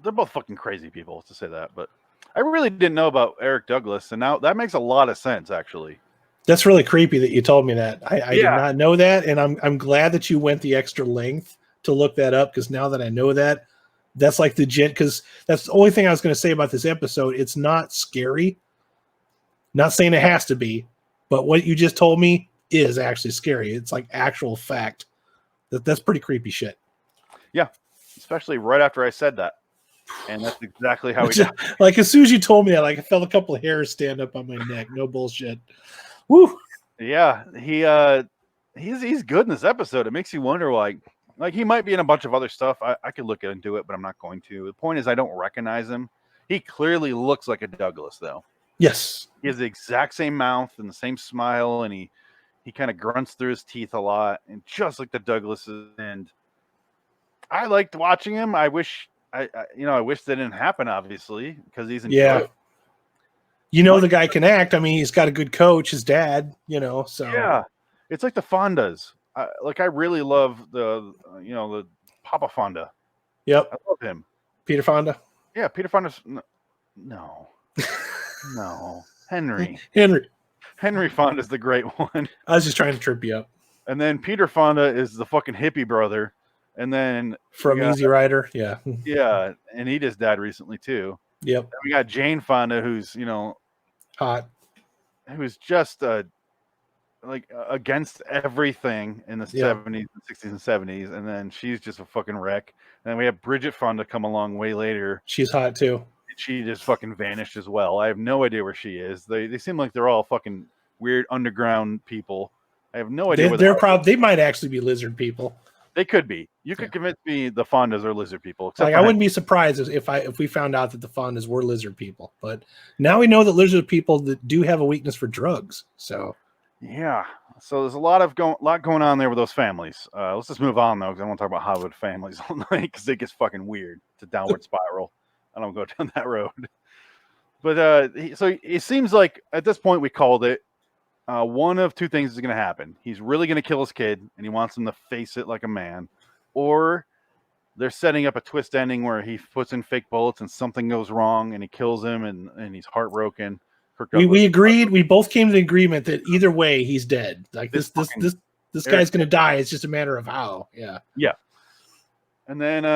Speaker 1: They're both fucking crazy people, to say that. But I really didn't know about Eric Douglas, and now that makes a lot of sense, actually.
Speaker 3: That's really creepy that you told me that. I did not know that, and I'm glad that you went the extra length to look that up, because now that I know that, that's like because that's the only thing I was going to say about this episode. It's not scary. Not saying it has to be, but what you just told me is actually scary. It's like actual fact. That's pretty creepy shit.
Speaker 1: Yeah, especially right after I said that. And that's exactly how he died.
Speaker 3: Like, as soon as you told me that, like, I felt a couple of hairs stand up on my neck. No bullshit. Woo.
Speaker 1: Yeah, he's good in this episode. It makes you wonder, like he might be in a bunch of other stuff. I could look into it, but I'm not going to. The point is, I don't recognize him. He clearly looks like a Douglas, though.
Speaker 3: Yes.
Speaker 1: He has the exact same mouth and the same smile, and he kind of grunts through his teeth a lot, and just like the Douglases. And I liked watching him. I wish I wish that didn't happen, obviously, because he's enjoyable.
Speaker 3: The guy can act. I mean, he's got a good coach, his dad, so.
Speaker 1: Yeah. It's like the Fondas. I really love the Papa Fonda.
Speaker 3: Yep.
Speaker 1: I love him.
Speaker 3: Peter Fonda?
Speaker 1: Yeah, Peter Fonda's... No. No. Henry Fonda's the great one.
Speaker 3: I was just trying to trip you up.
Speaker 1: And then Peter Fonda is the fucking hippie brother. And then...
Speaker 3: From Easy Rider, yeah.
Speaker 1: Yeah, and he just died recently, too.
Speaker 3: Yep.
Speaker 1: And we got Jane Fonda, who's,
Speaker 3: hot.
Speaker 1: Who's just... against everything in the 70s and 60s and 70s, and then she's just a fucking wreck. And then we have Bridget Fonda come along way later.
Speaker 3: She's hot too.
Speaker 1: And she just fucking vanished as well. I have no idea where she is. They seem like they're all fucking weird underground people. I have no idea.
Speaker 3: They might actually be lizard people.
Speaker 1: They could be. You could convince me the Fondas are lizard people.
Speaker 3: Like, I wouldn't be surprised if we found out that the Fondas were lizard people. But now we know that lizard people that do have a weakness for drugs. So.
Speaker 1: Yeah, so there's a lot going on there with those families. Let's just move on, though, because I want to talk about Hollywood families all night, because it gets fucking weird. It's a downward spiral. I don't go down that road. But so it seems like at this point we called it. One of two things is going to happen. He's really going to kill his kid, and he wants him to face it like a man. Or they're setting up a twist ending where he puts in fake bullets and something goes wrong, and he kills him, and he's heartbroken.
Speaker 3: We agreed. We both came to the agreement that either way he's dead. Like this guy's going to die. It's just a matter of how. Yeah.
Speaker 1: Yeah. And then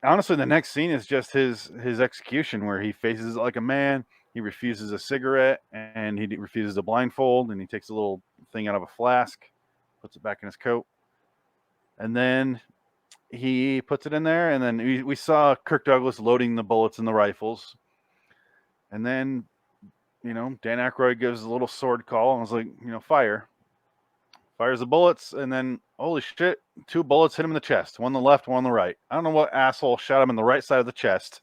Speaker 1: honestly, the next scene is just his execution, where he faces it like a man. He refuses a cigarette, and he refuses a blindfold, and he takes a little thing out of a flask, puts it back in his coat, and then he puts it in there. And then we saw Kirk Douglas loading the bullets in the rifles, and then. Dan Aykroyd gives a little sword call and was like, fire. Fires the bullets, and then, holy shit, 2 bullets hit him in the chest. One on the left, one on the right. I don't know what asshole shot him in the right side of the chest.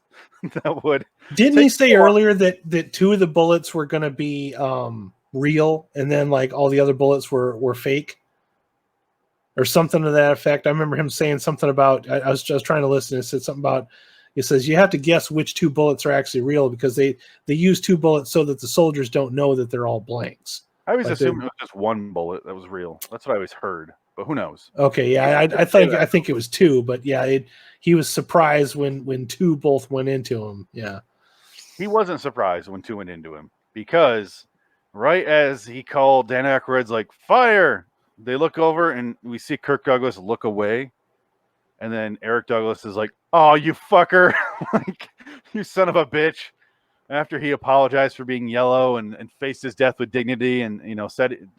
Speaker 1: That would...
Speaker 3: Didn't he say earlier that 2 of the bullets were going to be real, and then, like, all the other bullets were fake? Or something to that effect? I remember him saying something about... I was just trying to listen. It said something about... It says you have to guess which 2 bullets are actually real, because they use 2 bullets so that the soldiers don't know that they're all blanks.
Speaker 1: I always assumed it was just 1 bullet that was real. That's what I always heard, but who knows?
Speaker 3: Okay, yeah, I think it was 2, but yeah, he was surprised when 2 both went into him. Yeah,
Speaker 1: he wasn't surprised when 2 went into him, because right as he called, Dan Aykroyd's like, fire. They look over and we see Kirk Douglas look away. And then Eric Douglas is like, oh, you fucker. Like, you son of a bitch. After he apologized for being yellow and faced his death with dignity and,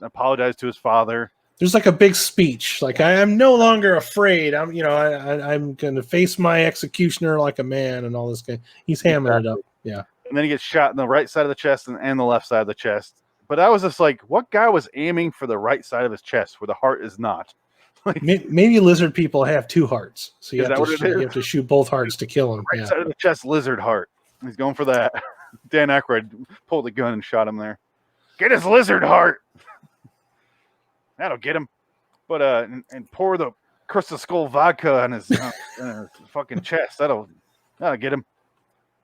Speaker 1: apologized to his father.
Speaker 3: There's like a big speech. Like, I am no longer afraid. I'm going to face my executioner like a man and all this. He's hamming it up. Yeah.
Speaker 1: And then he gets shot in the right side of the chest and the left side of the chest. But I was just like, what guy was aiming for the right side of his chest where the heart is not? Like,
Speaker 3: Maybe lizard people have two hearts, so you
Speaker 1: Is
Speaker 3: have
Speaker 1: that
Speaker 3: to
Speaker 1: what it is?
Speaker 3: you have to shoot both hearts to kill him.
Speaker 1: right
Speaker 3: Yeah.
Speaker 1: side of the chest, lizard heart. He's going for that. Dan Aykroyd pulled the gun and shot him there. Get his lizard heart. That'll get him. But and pour the Crystal Skull vodka on his fucking chest. That'll get him.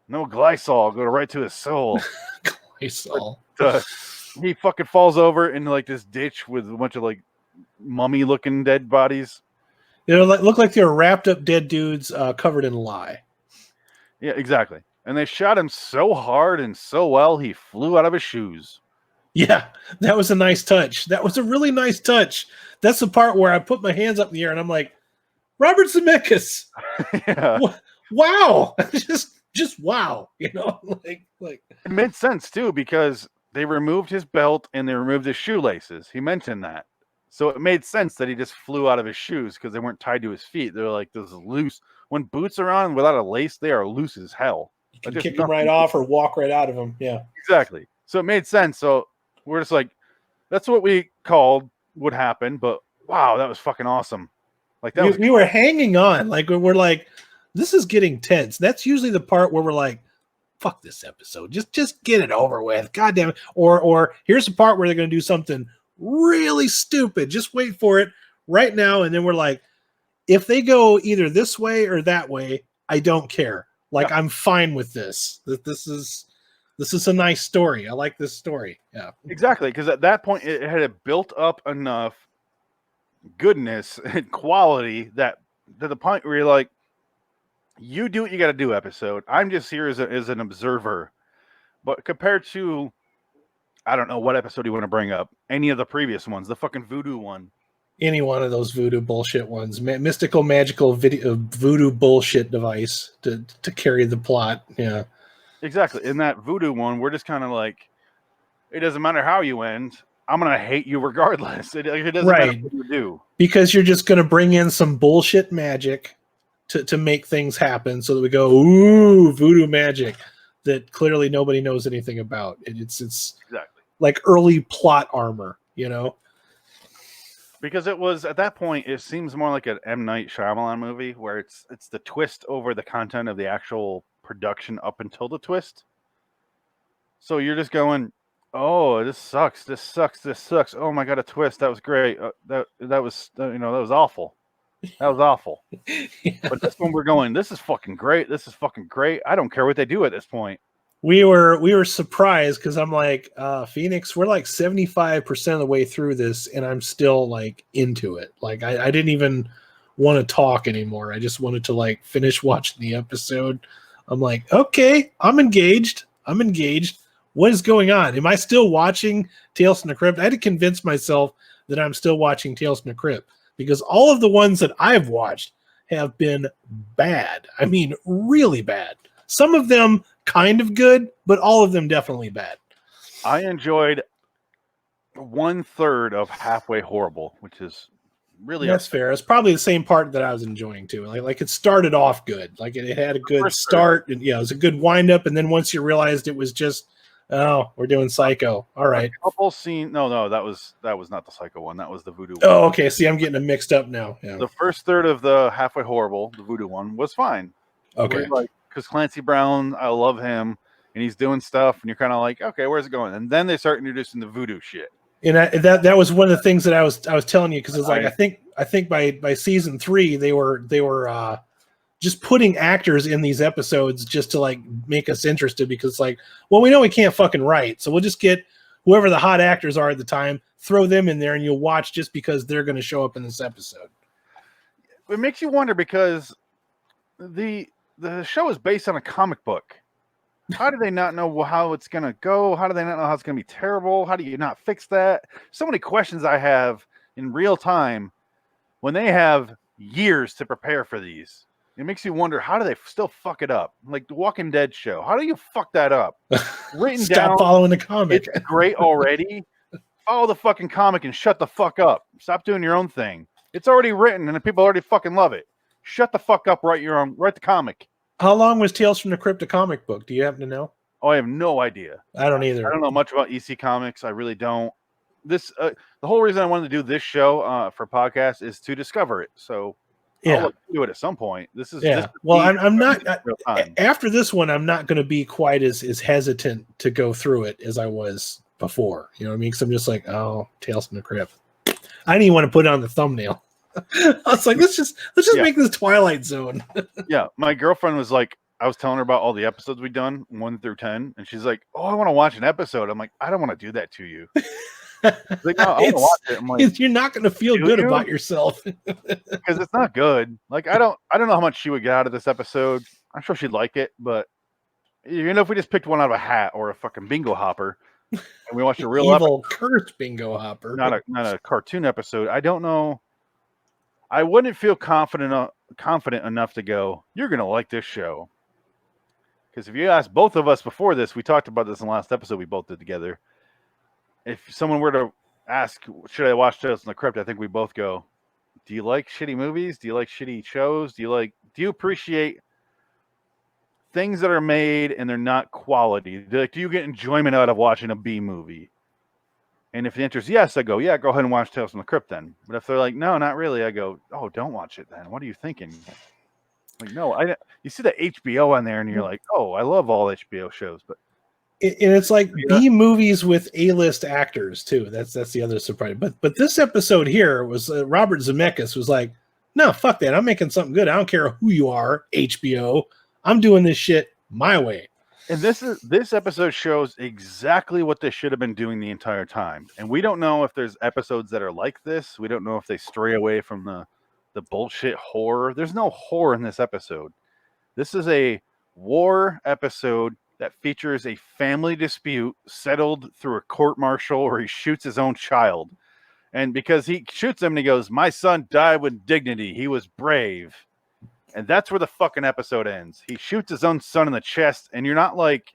Speaker 1: No glycol, go right to his soul.
Speaker 3: Glycol.
Speaker 1: He fucking falls over in like this ditch with a bunch of like mummy-looking dead bodies.
Speaker 3: You know, look like they were wrapped up dead dudes covered in lye.
Speaker 1: Yeah, exactly. And they shot him so hard and so well, he flew out of his shoes.
Speaker 3: Yeah, that was a nice touch. That was a really nice touch. That's the part where I put my hands up in the air and I'm like, Robert Zemeckis.
Speaker 1: Yeah.
Speaker 3: Wow. just wow. You know, like
Speaker 1: It made sense too because they removed his belt and they removed his shoelaces. He mentioned that. So it made sense that he just flew out of his shoes because they weren't tied to his feet. They're like this is loose. When boots are on without a lace, they are loose as hell.
Speaker 3: you can
Speaker 1: Like,
Speaker 3: kick
Speaker 1: there's
Speaker 3: them right
Speaker 1: nothing-
Speaker 3: off or walk right out of them. Yeah.
Speaker 1: Exactly. So it made sense. So we're just like, that's what we called would happen. But wow, that was fucking awesome. Like that was
Speaker 3: We were hanging on. Like we're like, this is getting tense. That's usually the part where we're like, fuck this episode. Just get it over with. God damn it. Or here's the part where they're gonna do something really stupid. Just wait for it right now. And then we're like, if they go either this way or that way, I don't care. Like I'm fine with this. This is a nice story. I like this story. Yeah.
Speaker 1: exactly because at that point it had built up enough goodness and quality that to the point where you're like, you do what you got to do. Episode. I'm just here as an observer, but compared to, I don't know what episode you want to bring up. Any of the previous ones, the fucking voodoo one.
Speaker 3: Any one of those voodoo bullshit ones, mystical, magical voodoo bullshit device to carry the plot. Yeah.
Speaker 1: Exactly. In that voodoo one, we're just kind of like, it doesn't matter how you end. I'm gonna hate you regardless. It doesn't matter what you do
Speaker 3: because you're just gonna bring in some bullshit magic to make things happen, so that we go, ooh, voodoo magic that clearly nobody knows anything about. It's
Speaker 1: exactly
Speaker 3: like early plot armor, you know.
Speaker 1: Because it was at that point, it seems more like an M. Night Shyamalan movie where it's the twist over the content of the actual production up until the twist. So you're just going, oh, this sucks. This sucks. This sucks. Oh my god, a twist. That was great. That was that was awful. That was awful.
Speaker 3: Yeah.
Speaker 1: But this one we're going, this is fucking great. This is fucking great. I don't care what they do at this point.
Speaker 3: We were surprised because I'm like, Phoenix, we're like 75% of the way through this, and I'm still like into it. Like I didn't even want to talk anymore. I just wanted to like finish watching the episode. I'm like, okay, I'm engaged. What is going on? Am I still watching Tales from the Crypt? I had to convince myself that I'm still watching Tales from the Crypt because all of the ones that I've watched have been bad. I mean, really bad. Some of them kind of good, but all of them definitely bad.
Speaker 1: I enjoyed 1/3 of Halfway Horrible, which is really
Speaker 3: That's fair. It's probably the same part that I was enjoying too. Like it started off good. Like it had a good start, and it was a good wind up. And then once you realized it was just, oh, we're doing Psycho. All right.
Speaker 1: A couple scene. No, that was not the Psycho one. That was the Voodoo one.
Speaker 3: Oh, okay. See, I'm getting them mixed up now. Yeah.
Speaker 1: The first third of the Halfway Horrible, the Voodoo one, was fine.
Speaker 3: Okay.
Speaker 1: Because Clancy Brown, I love him, and he's doing stuff, and you're kind of like, okay, where's it going? And then they start introducing the voodoo shit.
Speaker 3: And that was one of the things that I was telling you, because it's like I think by season 3 they were just putting actors in these episodes just to like make us interested, because like, well, we know we can't fucking write, so we'll just get whoever the hot actors are at the time, throw them in there, and you'll watch just because they're going to show up in this episode.
Speaker 1: It makes you wonder because the show is based on a comic book. How do they not know how it's going to go? How do they not know how it's going to be terrible? How do you not fix that? So many questions I have in real time when they have years to prepare for these. It makes you wonder, how do they still fuck it up? Like the Walking Dead show. How do you fuck that up? Written
Speaker 3: Stop
Speaker 1: down,
Speaker 3: following the comic.
Speaker 1: it's great already. Follow the fucking comic and shut the fuck up. Stop doing your own thing. It's already written and the people already fucking love it. Shut the fuck up, write the comic.
Speaker 3: How long was Tales from the Crypt a comic book? Do you happen to know?
Speaker 1: Oh, I have no idea.
Speaker 3: I don't either.
Speaker 1: I don't know much about EC Comics. I really don't. This the whole reason I wanted to do this show for podcast is to discover it. So I'll look into it at some point. This is
Speaker 3: Well, I'm not
Speaker 1: real time.
Speaker 3: after this one. I'm not going to be quite as hesitant to go through it as I was before. You know what I mean? Because I'm just like, oh, Tales from the Crypt. I didn't even want to put it on the thumbnail. I was like, let's just make this Twilight Zone.
Speaker 1: Yeah, my girlfriend was like, I was telling her about all the episodes we've done, 1 through 10, and she's like, "Oh, I want to watch an episode." I'm like, "I don't want to do that to you." Like, no, I want to watch it. I'm like,
Speaker 3: you're not going to feel good about yourself
Speaker 1: because it's not good. Like, I don't know how much she would get out of this episode. I'm sure she'd like it, but if we just picked one out of a hat or a fucking bingo hopper, and we watched a real
Speaker 3: evil cursed bingo hopper,
Speaker 1: not a cartoon episode, I don't know. I wouldn't feel confident enough to go, "You're going to like this show." Because if you ask both of us before this, we talked about this in the last episode we both did together. If someone were to ask, should I watch Tales from the Crypt? I think we both go, do you like shitty movies? Do you like shitty shows? Do you appreciate things that are made and they're not quality? Do you get enjoyment out of watching a B movie? And if the answer is yes, I go, yeah, go ahead and watch Tales from the Crypt then. But if they're like, no, not really, I go, oh, don't watch it then. What are you thinking? Like, no, you see the HBO on there and you're like, oh, I love all HBO shows, but
Speaker 3: and it's like B movies with A-list actors too. That's the other surprise. But this episode here was Robert Zemeckis was like, no, fuck that. I'm making something good. I don't care who you are, HBO. I'm doing this shit my way.
Speaker 1: And this episode shows exactly what they should have been doing the entire time. And we don't know if there's episodes that are like this. We don't know if they stray away from the bullshit horror. There's no horror in this episode. This is a war episode that features a family dispute settled through a court martial where he shoots his own child. And because he shoots him and he goes, "My son died with dignity. He was brave." And that's where the fucking episode ends. He shoots his own son in the chest, and you're not like,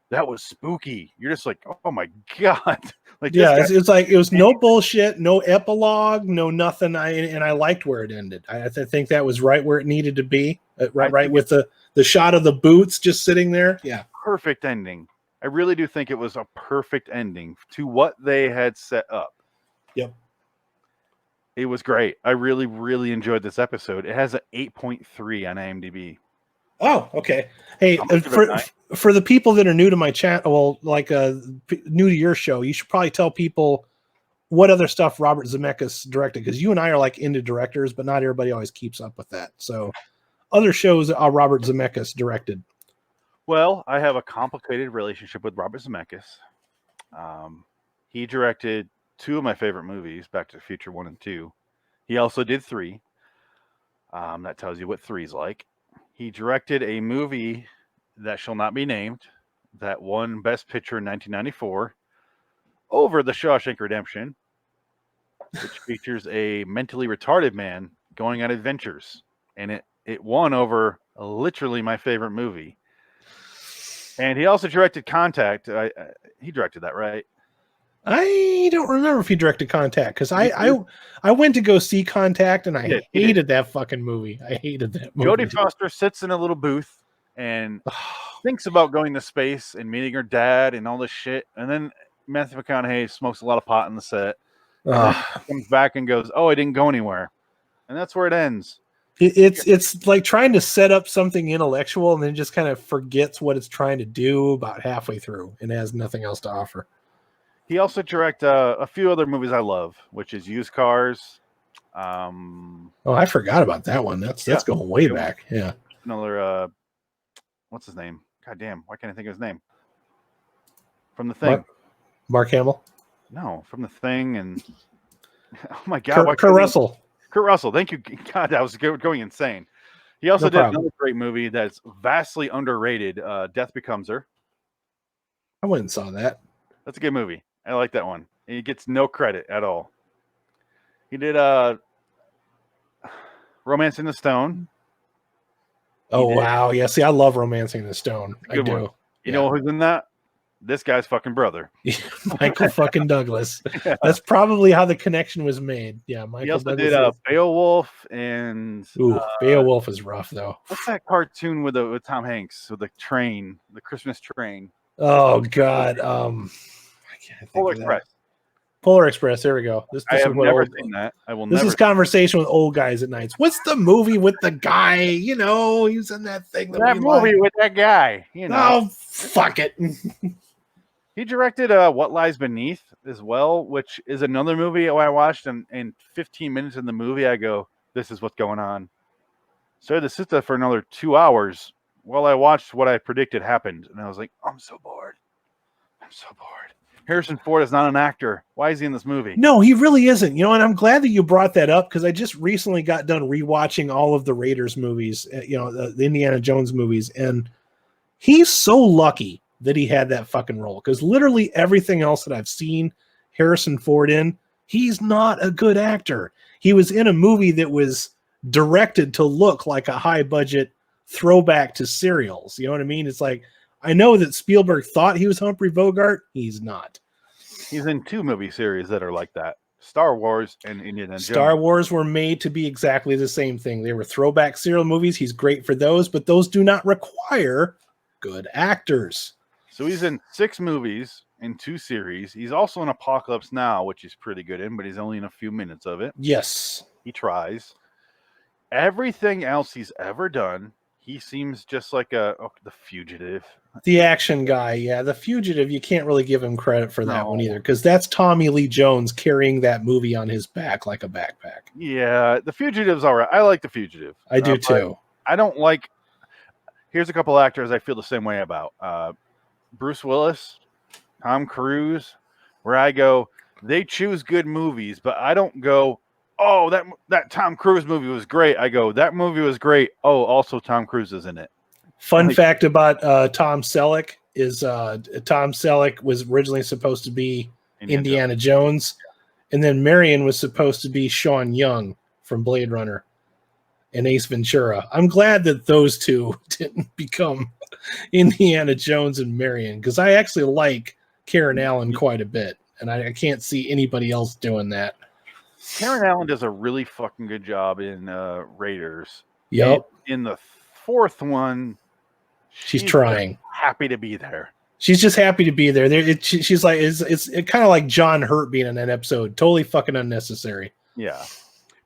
Speaker 1: that was spooky. You're just like, oh my God. Like,
Speaker 3: yeah, it's like it was no bullshit, no epilogue, no nothing. I liked where it ended. I think that was right where it needed to be. Right with the shot of the boots just sitting there. Yeah,
Speaker 1: perfect ending. I really do think it was a perfect ending to what they had set up.
Speaker 3: Yep.
Speaker 1: It was great. I really, really enjoyed this episode. It has an 8.3 on IMDb.
Speaker 3: Oh, okay. Hey, for the people that are new to my channel, well, like new to your show, you should probably tell people what other stuff Robert Zemeckis directed, because you and I are like into directors, but not everybody always keeps up with that. So, other shows that Robert Zemeckis directed.
Speaker 1: Well, I have a complicated relationship with Robert Zemeckis. He directed 2 of my favorite movies, Back to the Future 1 and 2. He also did 3. That tells you what 3's like. He directed a movie that shall not be named that won Best Picture in 1994 over The Shawshank Redemption, which features a mentally retarded man going on adventures. And it won over literally my favorite movie. And he also directed Contact. He directed that, right?
Speaker 3: I don't remember if he directed Contact, because I went to go see Contact and I hated that fucking movie. I hated that movie.
Speaker 1: Jodie Foster sits in a little booth and thinks about going to space and meeting her dad and all this shit. And then Matthew McConaughey smokes a lot of pot in the set. Comes back and goes, "Oh, I didn't go anywhere." And that's where it ends.
Speaker 3: It's like trying to set up something intellectual and then just kind of forgets what it's trying to do about halfway through and has nothing else to offer.
Speaker 1: He also directed a few other movies I love, which is Used Cars.
Speaker 3: Oh, I forgot about that one. That's going way back. Yeah.
Speaker 1: Another, what's his name? God damn, why can't I think of his name? From The Thing.
Speaker 3: Mark Hamill?
Speaker 1: No, from The Thing and oh my God.
Speaker 3: Kurt Russell.
Speaker 1: Kurt Russell. Thank you. God, I was going insane. He also did another great movie that's vastly underrated, Death Becomes Her.
Speaker 3: I went and saw that.
Speaker 1: That's a good movie. I like that one. And he gets no credit at all. He did Romancing the Stone.
Speaker 3: Wow. Yeah, see, I love Romancing the Stone. I do.
Speaker 1: One. You know who's in that? This guy's fucking brother.
Speaker 3: Michael fucking Douglas. Yeah. That's probably how the connection was made. Yeah, Michael
Speaker 1: he also
Speaker 3: Douglas
Speaker 1: did Beowulf and...
Speaker 3: Beowulf is rough, though.
Speaker 1: What's that cartoon with Tom Hanks, with the train, the Christmas train?
Speaker 3: Oh God. I can't think
Speaker 1: Polar
Speaker 3: of that.
Speaker 1: Express.
Speaker 3: Polar Express. There we go.
Speaker 1: I
Speaker 3: is
Speaker 1: have
Speaker 3: what
Speaker 1: never
Speaker 3: old,
Speaker 1: seen that. I will
Speaker 3: This
Speaker 1: never.
Speaker 3: is conversation with old guys at nights. What's the movie with the guy? You know, he was in that thing that
Speaker 1: That
Speaker 3: we
Speaker 1: movie
Speaker 3: like.
Speaker 1: with that guy, you know.
Speaker 3: Oh, fuck it.
Speaker 1: He directed What Lies Beneath as well, which is another movie I watched, and in 15 minutes in the movie, I go, this is what's going on. So I had to sit there for another 2 hours while I watched what I predicted happened. And I was like, I'm so bored. I'm so bored. Harrison Ford is not an actor. Why is he in this movie?
Speaker 3: No, he really isn't. You know, and I'm glad that you brought that up because I just recently got done rewatching all of the Raiders movies, you know, the Indiana Jones movies. And he's so lucky that he had that fucking role because literally everything else that I've seen Harrison Ford in, he's not a good actor. He was in a movie that was directed to look like a high budget throwback to serials. You know what I mean? It's like, I know that Spielberg thought he was Humphrey Bogart. He's not.
Speaker 1: He's in 2 movie series that are like that. Star Wars and Indiana Jones.
Speaker 3: Star Wars were made to be exactly the same thing. They were throwback serial movies. He's great for those, but those do not require good actors.
Speaker 1: So he's in 6 movies in 2 series. He's also in Apocalypse Now, which he's pretty good in, but he's only in a few minutes of it.
Speaker 3: Yes.
Speaker 1: He tries. Everything else he's ever done, he seems just like the fugitive.
Speaker 3: The action guy, yeah. The Fugitive, you can't really give him credit for that
Speaker 1: No.
Speaker 3: one either, because that's Tommy Lee Jones carrying that movie on his back like a backpack.
Speaker 1: Yeah, the Fugitive's all right. I like the Fugitive.
Speaker 3: I do
Speaker 1: but
Speaker 3: too.
Speaker 1: I don't like. Here's a couple actors I feel the same way about. Bruce Willis, Tom Cruise, where I go, they choose good movies, but I don't go, oh, that Tom Cruise movie was great. I go, that movie was great. Oh, also Tom Cruise is in it.
Speaker 3: Fun fact about Tom Selleck is Tom Selleck was originally supposed to be Indiana Jones, and then Marion was supposed to be Sean Young from Blade Runner and Ace Ventura. I'm glad that those two didn't become Indiana Jones and Marion because I actually like Karen Allen quite a bit, and I can't see anybody else doing that.
Speaker 1: Karen Allen does a really fucking good job in Raiders.
Speaker 3: Yep.
Speaker 1: In the 4th one,
Speaker 3: she's trying.
Speaker 1: Happy to be there.
Speaker 3: She's just happy to be there. She's like, it's kind of like John Hurt being in that episode. Totally fucking unnecessary.
Speaker 1: Yeah.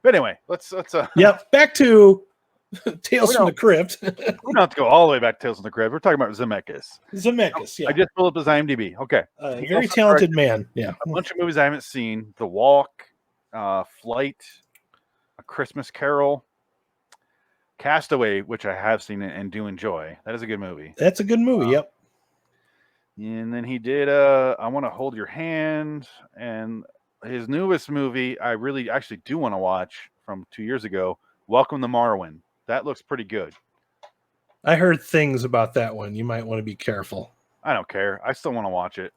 Speaker 1: But anyway, let's
Speaker 3: Yep. Back to Tales from the Crypt.
Speaker 1: We don't have to go all the way back to Tales from the Crypt. We're talking about Zemeckis.
Speaker 3: Zemeckis, yeah.
Speaker 1: I just pulled up his IMDb. Okay.
Speaker 3: Very talented man. Yeah.
Speaker 1: A bunch of movies I haven't seen. The Walk, Flight, A Christmas Carol, Castaway, which I have seen and do enjoy. That is a good movie.
Speaker 3: That's a good movie, yep.
Speaker 1: And then he did I Want to Hold Your Hand, and his newest movie I really actually do want to watch from 2 years ago, Welcome to Marwin. That looks pretty good.
Speaker 3: I heard things about that one. You might want to be careful.
Speaker 1: I don't care. I still want to watch it.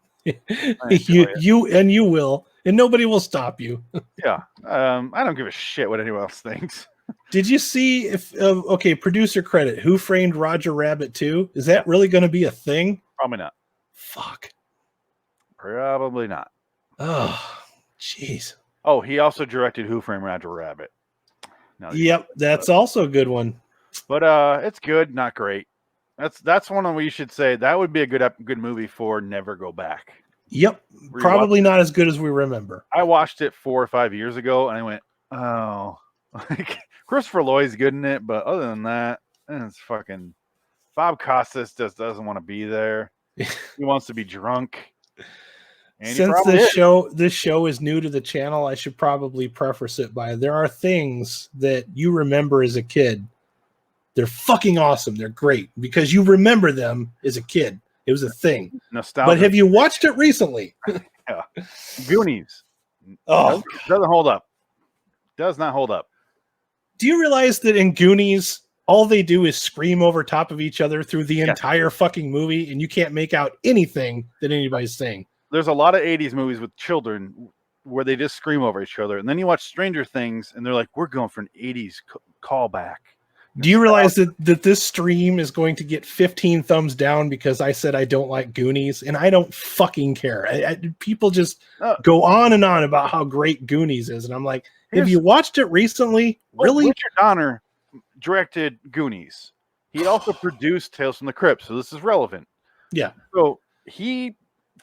Speaker 3: You will, and nobody will stop you.
Speaker 1: Yeah. I don't give a shit what anyone else thinks.
Speaker 3: Did you see if okay, producer credit, Who Framed Roger Rabbit 2? Is that really going to be a thing?
Speaker 1: Probably not.
Speaker 3: Fuck.
Speaker 1: Probably not.
Speaker 3: Oh, jeez.
Speaker 1: Oh, he also directed Who Framed Roger Rabbit.
Speaker 3: Yep, that's also a good one.
Speaker 1: But it's good, not great. That's one we should say that would be a good movie for Never Go Back.
Speaker 3: Yep, probably not as good as we remember.
Speaker 1: I watched it 4 or 5 years ago, and I went, oh, like Christopher Lloyd's good in it, but other than that, it's fucking Bob Costas just doesn't want to be there. He wants to be drunk. And
Speaker 3: since this show is new to the channel, I should probably preface it by there are things that you remember as a kid. They're fucking awesome. They're great because you remember them as a kid. It was a thing.
Speaker 1: Nostalgia.
Speaker 3: But have you watched it recently?
Speaker 1: Yeah. Goonies.
Speaker 3: Oh,
Speaker 1: doesn't hold up. Does not hold up.
Speaker 3: Do you realize that in Goonies, all they do is scream over top of each other through the entire fucking movie, and you can't make out anything that anybody's saying?
Speaker 1: There's a lot of 80s movies with children where they just scream over each other. And then you watch Stranger Things, and they're like, we're going for an 80s callback.
Speaker 3: Do you realize that this stream is going to get 15 thumbs down because I said I don't like Goonies? And I don't fucking care. People just go on and on about how great Goonies is. And I'm like, have you watched it recently? Really?
Speaker 1: Richard Donner directed Goonies. He also produced Tales from the Crypt, so this is relevant.
Speaker 3: Yeah.
Speaker 1: So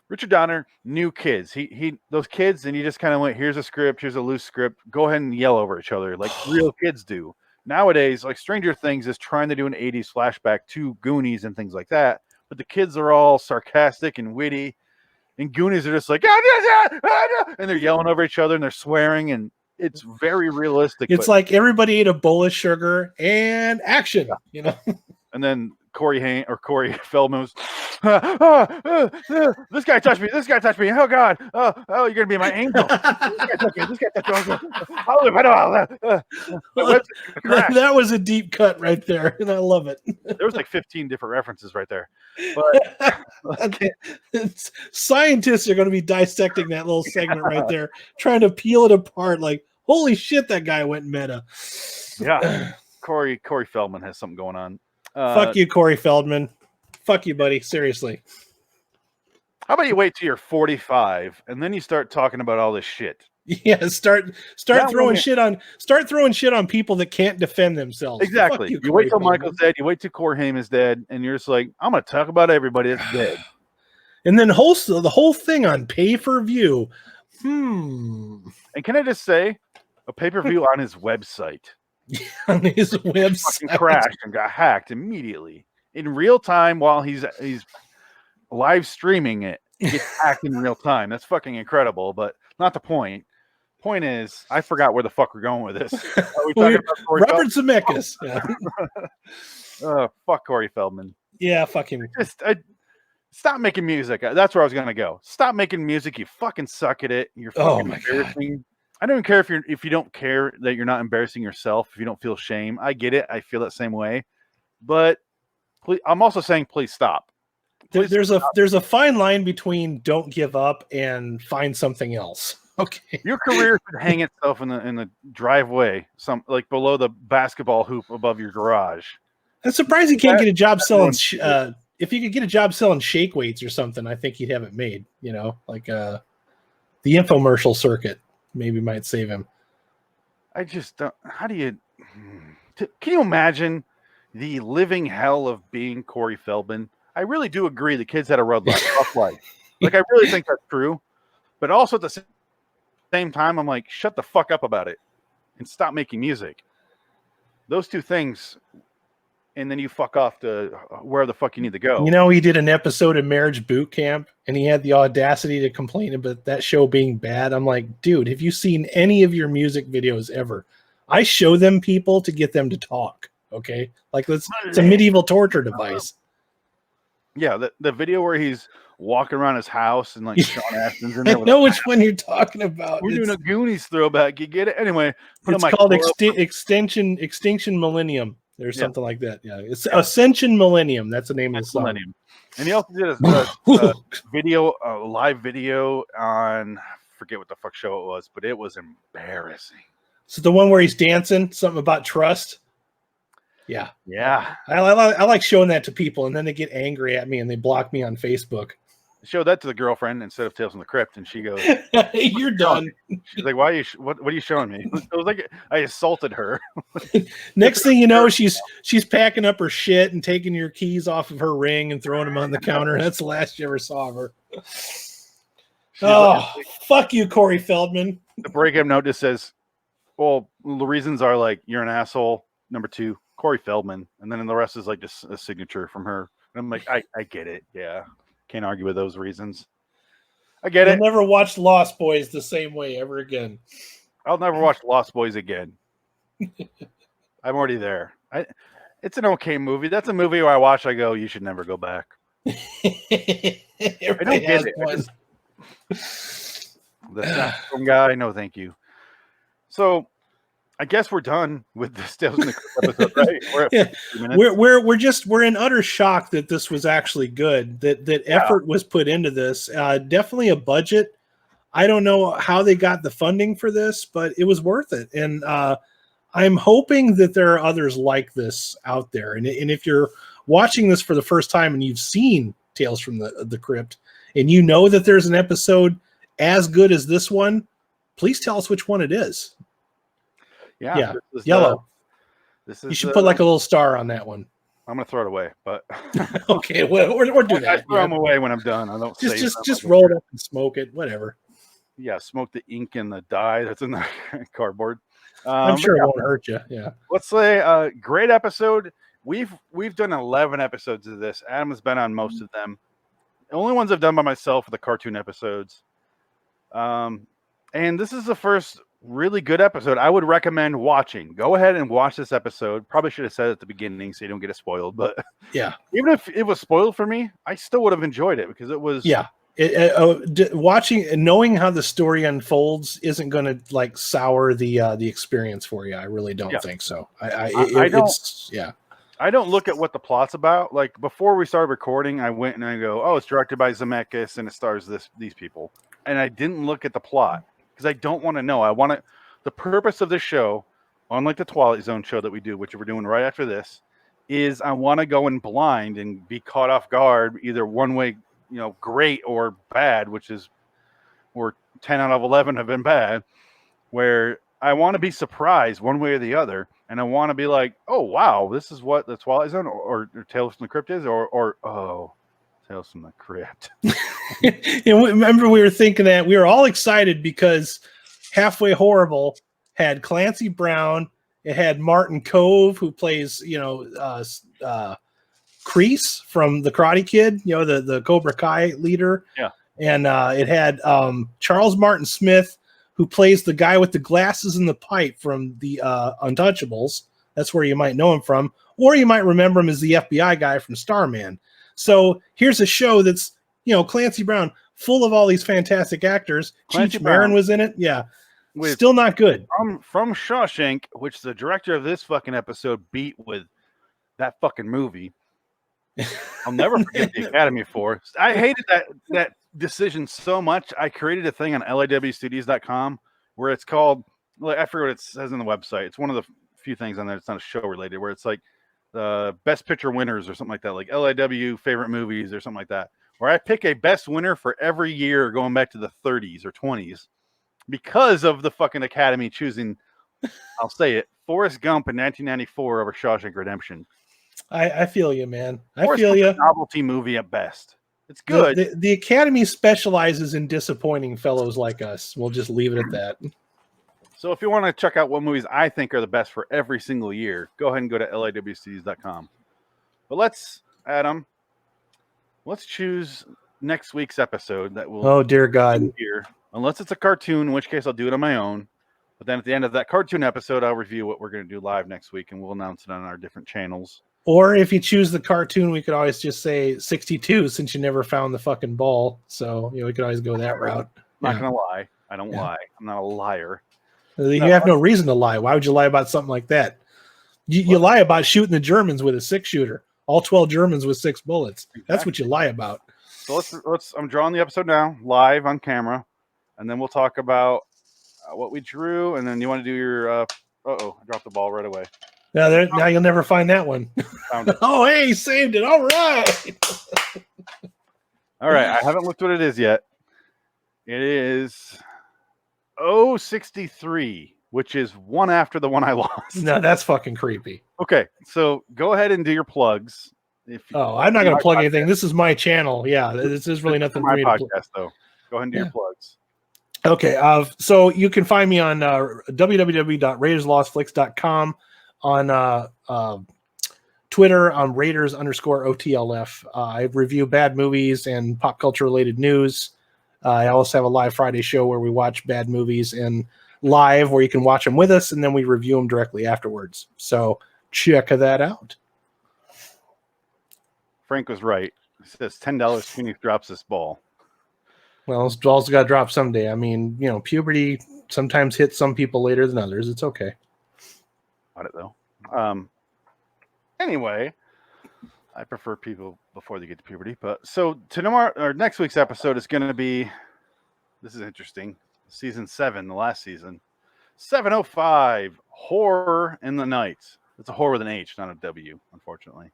Speaker 1: Richard Donner knew kids. He those kids, and he just kind of went, here's a script, here's a loose script. Go ahead and yell over each other like real kids do. Nowadays, like Stranger Things is trying to do an 80s flashback to Goonies and things like that, but the kids are all sarcastic and witty, and Goonies are just like, and they're yelling over each other and they're swearing, and it's very realistic.
Speaker 3: It's like everybody ate a bowl of sugar and action, you know.
Speaker 1: And then Corey Feldman was, this guy touched me. This guy touched me. Oh God. Oh, you're gonna be my angel. This guy touched me. This guy touched me.
Speaker 3: That was a deep cut right there, and I love it.
Speaker 1: There was like 15 different references right there. But
Speaker 3: scientists are going to be dissecting that little segment right there, trying to peel it apart. Like, holy shit, that guy went meta.
Speaker 1: Yeah, Corey Feldman has something going on.
Speaker 3: Fuck you, Corey Feldman. Fuck you, buddy. Seriously.
Speaker 1: How about you wait till you're 45 and then you start talking about all this shit?
Speaker 3: Yeah, start throwing shit on people that can't defend themselves.
Speaker 1: Exactly. You wait till Michael's dead. You wait till Corey Haim is dead, and you're just like, I'm gonna talk about everybody that's dead.
Speaker 3: And then the whole thing on pay-per-view.
Speaker 1: And can I just say, a pay-per-view on his website.
Speaker 3: On his website
Speaker 1: fucking crashed and got hacked immediately in real time while he's live streaming it. He gets hacked in real time. That's fucking incredible, but not the point. Point is, I forgot where the fuck we're going with this. Are we talking about Corey
Speaker 3: Robert Zemeckis?
Speaker 1: Yeah. Fuck Corey Feldman.
Speaker 3: Yeah, fuck him.
Speaker 1: Stop making music. That's where I was gonna go. Stop making music. You fucking suck at it. You're fucking embarrassing. God. I don't even care if you don't care that you're not embarrassing yourself. If you don't feel shame, I get it. I feel that same way. But please, I'm also saying, please stop.
Speaker 3: There's a fine line between don't give up and find something else. Okay.
Speaker 1: Your career should hang itself in the driveway, like below the basketball hoop above your garage.
Speaker 3: I'm surprised you can't get a job selling. If you could get a job selling shake weights or something, I think you'd have it made. You know, like the infomercial circuit maybe might save him.
Speaker 1: I just don't. How do you? Can you imagine the living hell of being Corey Feldman? I really do agree the kids had a rough life. Like, I really think that's true. But also at the same time, I'm like, shut the fuck up about it and stop making music. Those two things, and then you fuck off to where the fuck you need to go.
Speaker 3: You know, he did an episode of Marriage Boot Camp, and he had the audacity to complain about that show being bad. I'm like, dude, have you seen any of your music videos ever? I show them people to get them to talk. Okay, like it's a medieval torture device.
Speaker 1: Yeah, the video where he's walking around his house and like Sean Astin's in there.
Speaker 3: I know which one you're talking about.
Speaker 1: We're doing a Goonies throwback. You get it? Anyway,
Speaker 3: it's called Extinction Millennium. There's something like that. Yeah, it's Ascension Millennium. That's the name of the song. Millennium.
Speaker 1: And he also did a live video on, I forget what the fuck show it was, but it was embarrassing.
Speaker 3: So the one where he's dancing, something about trust. Yeah. I like showing that to people, and then they get angry at me and they block me on Facebook.
Speaker 1: I showed that to the girlfriend instead of Tales from the Crypt, and she goes,
Speaker 3: "You're done."
Speaker 1: She's like, "Why are you? What are you showing me?" It was like I assaulted her.
Speaker 3: Next thing you know, she's packing up her shit and taking your keys off of her ring and throwing them on the counter. That's the last you ever saw of her. Fuck you, Corey Feldman.
Speaker 1: The breakup note just says, "Well, the reasons are like you're an asshole. Number 2, Corey Feldman," and then the rest is like just a signature from her. And I'm like, I get it. Yeah, can't argue with those reasons. I get it.
Speaker 3: I'll never watch Lost Boys the same way ever again.
Speaker 1: I'll never watch Lost Boys again. I'm already there. It's an okay movie. That's a movie where I watch. I go, you should never go back. I don't get it. The some guy. No, thank you. So. I guess we're done with this Tales in the Crypt episode, right? We're at 50 minutes.
Speaker 3: We're in utter shock that this was actually good. That effort was put into this. Definitely a budget. I don't know how they got the funding for this, but it was worth it. And I'm hoping that there are others like this out there. And if you're watching this for the first time and you've seen Tales from the Crypt, and you know that there's an episode as good as this one, please tell us which one it is.
Speaker 1: Yeah,
Speaker 3: yellow. You should put like a little star on that one.
Speaker 1: I'm gonna throw it away, but
Speaker 3: Okay, well, or do
Speaker 1: I
Speaker 3: that.
Speaker 1: throw
Speaker 3: Yeah.
Speaker 1: them away when I'm done. I don't save
Speaker 3: Just
Speaker 1: them.
Speaker 3: roll it up and smoke it. Whatever.
Speaker 1: Yeah, smoke the ink and the dye that's in the cardboard.
Speaker 3: I'm sure
Speaker 1: But
Speaker 3: it won't hurt you. Yeah.
Speaker 1: let's say great episode. We've done 11 episodes of this. Adam has been on most of them. The only ones I've done by myself are the cartoon episodes. And this is the first really good episode. I would recommend watching. Go ahead and watch this episode. Probably should have said it at the beginning so you don't get it spoiled. But
Speaker 3: Yeah.
Speaker 1: even if it was spoiled for me, I still would have enjoyed it because it was.
Speaker 3: Yeah. Watching and knowing how the story unfolds isn't going to like sour the experience for you. I really don't think so. I don't. It's, yeah.
Speaker 1: I don't look at what the plot's about. Like before we started recording, I went and I go, "Oh, it's directed by Zemeckis and it stars these people," and I didn't look at the plot because I don't want to know. I want to. The purpose of this show, unlike the Twilight Zone show that we do, which we're doing right after this, is I want to go in blind and be caught off guard, either one way, great or bad, which is where 10 out of 11 have been bad, where I want to be surprised one way or the other. And I want to be like, oh, wow, this is what the Twilight Zone or Tales from the Crypt is, or oh, Tales from the Crypt.
Speaker 3: Remember, we were thinking that we were all excited because Halfway Horrible had Clancy Brown. It had Martin Cove, who plays, Kreese from the Karate Kid, the Cobra Kai leader.
Speaker 1: Yeah.
Speaker 3: And it had Charles Martin Smith, who plays the guy with the glasses and the pipe from the Untouchables. That's where you might know him from. Or you might remember him as the FBI guy from Starman. So here's a show that's, Clancy Brown, full of all these fantastic actors. Cheech Marin was in it. Yeah. Still not good.
Speaker 1: From Shawshank, which the director of this fucking episode beat with that fucking movie. I'll never forget the Academy for. I hated that decision so much. I created a thing on LIWstudios.com where it's called, I forget what it says on the website. It's one of the few things on there. It's not a show related, where it's like the best picture winners or something like that, like LIW favorite movies or something like that, where I pick a best winner for every year going back to the 30s or 20s because of the fucking Academy choosing, I'll say it, Forrest Gump in 1994 over Shawshank Redemption.
Speaker 3: I feel you, man. I feel you.
Speaker 1: Novelty movie at best. It's good.
Speaker 3: The Academy specializes in disappointing fellows like us. We'll just leave it at that.
Speaker 1: So if you want to check out what movies I think are the best for every single year, go ahead and go to LIWstudios.com. But Adam, let's choose next week's episode that will.
Speaker 3: Oh dear God!
Speaker 1: Here, unless it's a cartoon, in which case I'll do it on my own. But then at the end of that cartoon episode, I'll review what we're going to do live next week, and we'll announce it on our different channels.
Speaker 3: Or if you choose the cartoon, we could always just say 62, since you never found the fucking ball. So we could always go that route.
Speaker 1: I'm not gonna lie. I don't lie. I'm not a liar.
Speaker 3: You have no reason to lie. Why would you lie about something like that? You lie about shooting the Germans with a 6-shooter. All 12 Germans with 6 bullets. Exactly. That's what you lie about.
Speaker 1: So let's. I'm drawing the episode now, live on camera, and then we'll talk about what we drew, and then you want to do your. I dropped the ball right away.
Speaker 3: Now you'll never find that one.
Speaker 1: Found it.
Speaker 3: Oh, hey, saved it. All right.
Speaker 1: All right. I haven't looked what it is yet. It is 063, which is one after the one I lost.
Speaker 3: No, that's fucking creepy.
Speaker 1: Okay. So go ahead and do your plugs.
Speaker 3: I'm not going to plug anything. This is my channel. Yeah. This is really nothing for me
Speaker 1: to
Speaker 3: plug.
Speaker 1: Though. Go ahead and do your plugs.
Speaker 3: Okay. So you can find me on www.raiderslostflix.com. On Twitter, I'm Raiders_OTLF. I review bad movies and pop culture related news. I also have a live Friday show where we watch bad movies and live, where you can watch them with us, and then we review them directly afterwards. So check that out.
Speaker 1: Frank was right. He says $10 Phoenix drops this ball.
Speaker 3: Well, this ball's got to drop someday. I mean, puberty sometimes hits some people later than others. It's okay.
Speaker 1: About it though. Anyway, I prefer people before they get to puberty. But so tomorrow or next week's episode is going to be. This is interesting. Season 7, the last season. 705 Horror in the Night. It's a horror with an H, not a W, unfortunately.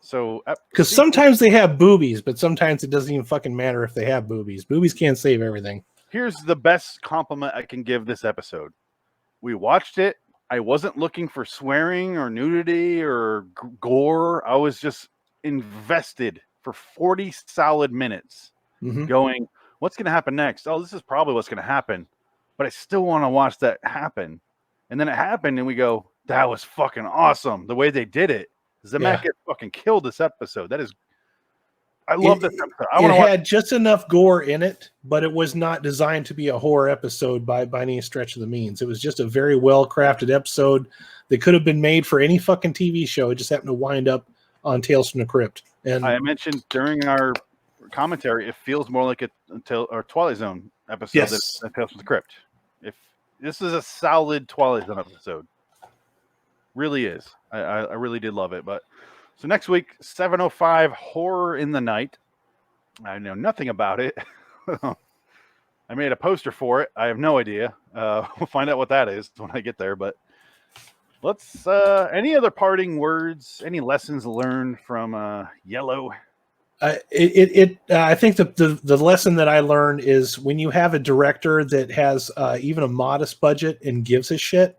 Speaker 1: So
Speaker 3: because sometimes they have boobies, but sometimes it doesn't even fucking matter if they have boobies. Boobies can't save everything.
Speaker 1: Here's the best compliment I can give this episode. We watched it I wasn't looking for swearing or nudity or gore. I was just invested for 40 solid minutes going, what's going to happen next? Oh, this is probably what's going to happen. But I still want to watch that happen. And then it happened, and we go, that was fucking awesome. The way they did it. Zemeckis fucking killed this episode. I love this episode.
Speaker 3: It had just enough gore in it, but it was not designed to be a horror episode by any stretch of the means. It was just a very well-crafted episode that could have been made for any fucking TV show. It just happened to wind up on Tales from the Crypt. And
Speaker 1: I mentioned during our commentary, it feels more like a Twilight Zone episode than Tales from the Crypt. If this is a solid Twilight Zone episode, really is. I really did love it. But so next week, 7:05, Horror in the Night. I know nothing about it. I made a poster for it. I have no idea. We'll find out what that is when I get there. But let's. Any other parting words? Any lessons learned from Yellow?
Speaker 3: I think the lesson that I learned is when you have a director that has even a modest budget and gives a shit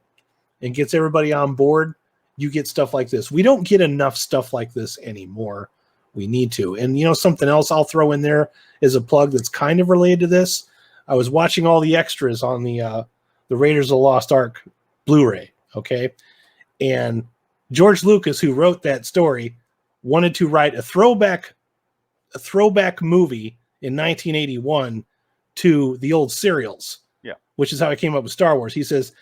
Speaker 3: and gets everybody on board, you get stuff like this. We don't get enough stuff like this anymore. We need to. And something else I'll throw in there is a plug that's kind of related to this. I was watching all the extras on the Raiders of the Lost Ark Blu-ray, okay? And George Lucas, who wrote that story, wanted to write a throwback movie in 1981 to the old serials, which is how he came up with Star Wars. He says,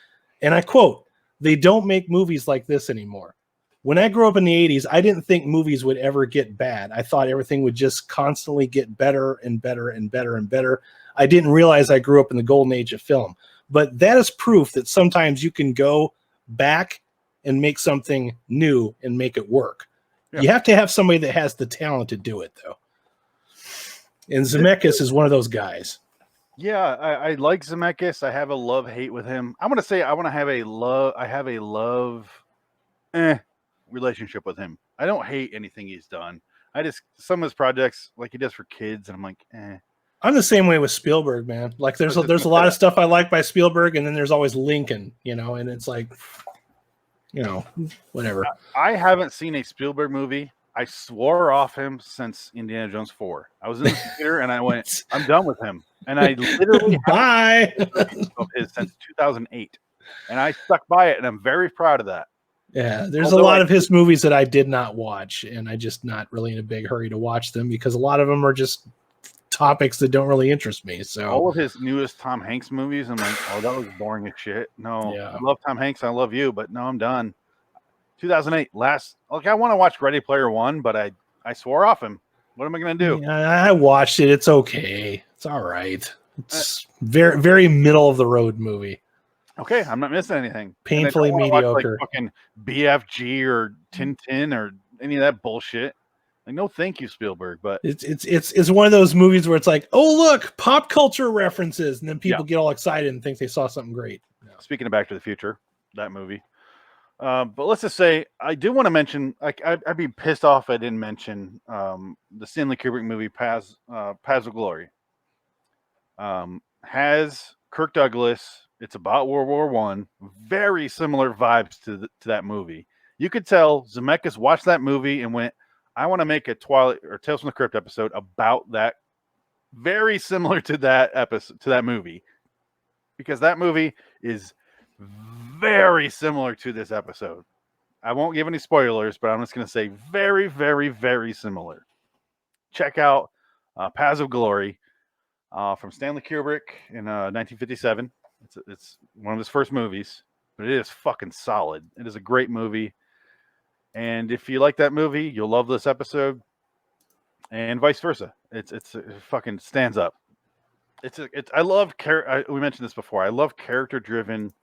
Speaker 3: and I quote, "They don't make movies like this anymore. When I grew up in the 80s, I didn't think movies would ever get bad. I thought everything would just constantly get better and better and better and better. I didn't realize I grew up in the golden age of film." But that is proof that sometimes you can go back and make something new and make it work. Yeah. You have to have somebody that has the talent to do it, though. And Zemeckis is one of those guys.
Speaker 1: Yeah, I like Zemeckis. I have a love-hate with him. I want to say I have a love relationship with him. I don't hate anything he's done. Some of his projects, like he does for kids, and I'm like, eh.
Speaker 3: I'm the same way with Spielberg, man. Like there's a lot of stuff I like by Spielberg, and then there's always Lincoln, and it's like, whatever.
Speaker 1: I haven't seen a Spielberg movie. I swore off him since Indiana Jones 4. I was in the theater and I went, I'm done with him. And I literally haven't of his since 2008. And I stuck by it, and I'm very proud of that.
Speaker 3: Yeah, there's a lot of his movies that I did not watch, and I just not really in a big hurry to watch them because a lot of them are just topics that don't really interest me. So
Speaker 1: all of his newest Tom Hanks movies, I'm like, oh, that was boring as shit. No, I love Tom Hanks. I love you, but no, I'm done. 2008, I want to watch Ready Player One, but I swore off him. What am I going to do?
Speaker 3: Yeah, I watched it. It's okay. It's all right. It's very, very middle of the road movie.
Speaker 1: Okay, I'm not missing anything.
Speaker 3: Painfully mediocre.
Speaker 1: Watch, like, fucking BFG or Tintin or any of that bullshit. Like, no, thank you, Spielberg. But
Speaker 3: it's one of those movies where it's like, oh look, pop culture references, and then people get all excited and think they saw something great.
Speaker 1: Speaking of Back to the Future, that movie. But let's just say I do want to mention, like, I'd be pissed off if I didn't mention the Stanley Kubrick movie Paths of Glory. Has Kirk Douglas. It's about World War I. Very similar vibes to that movie. You could tell Zemeckis watched that movie and went, I want to make a Twilight or Tales from the Crypt episode about that. Very similar to that episode, to that movie, because that movie is very similar to this episode. I won't give any spoilers, but I'm just going to say very, very, very similar. Check out Paths of Glory from Stanley Kubrick in 1957. It's one of his first movies, but it is fucking solid. It is a great movie. And if you like that movie, you'll love this episode, and vice versa. It fucking stands up. I love we mentioned this before. I love character-driven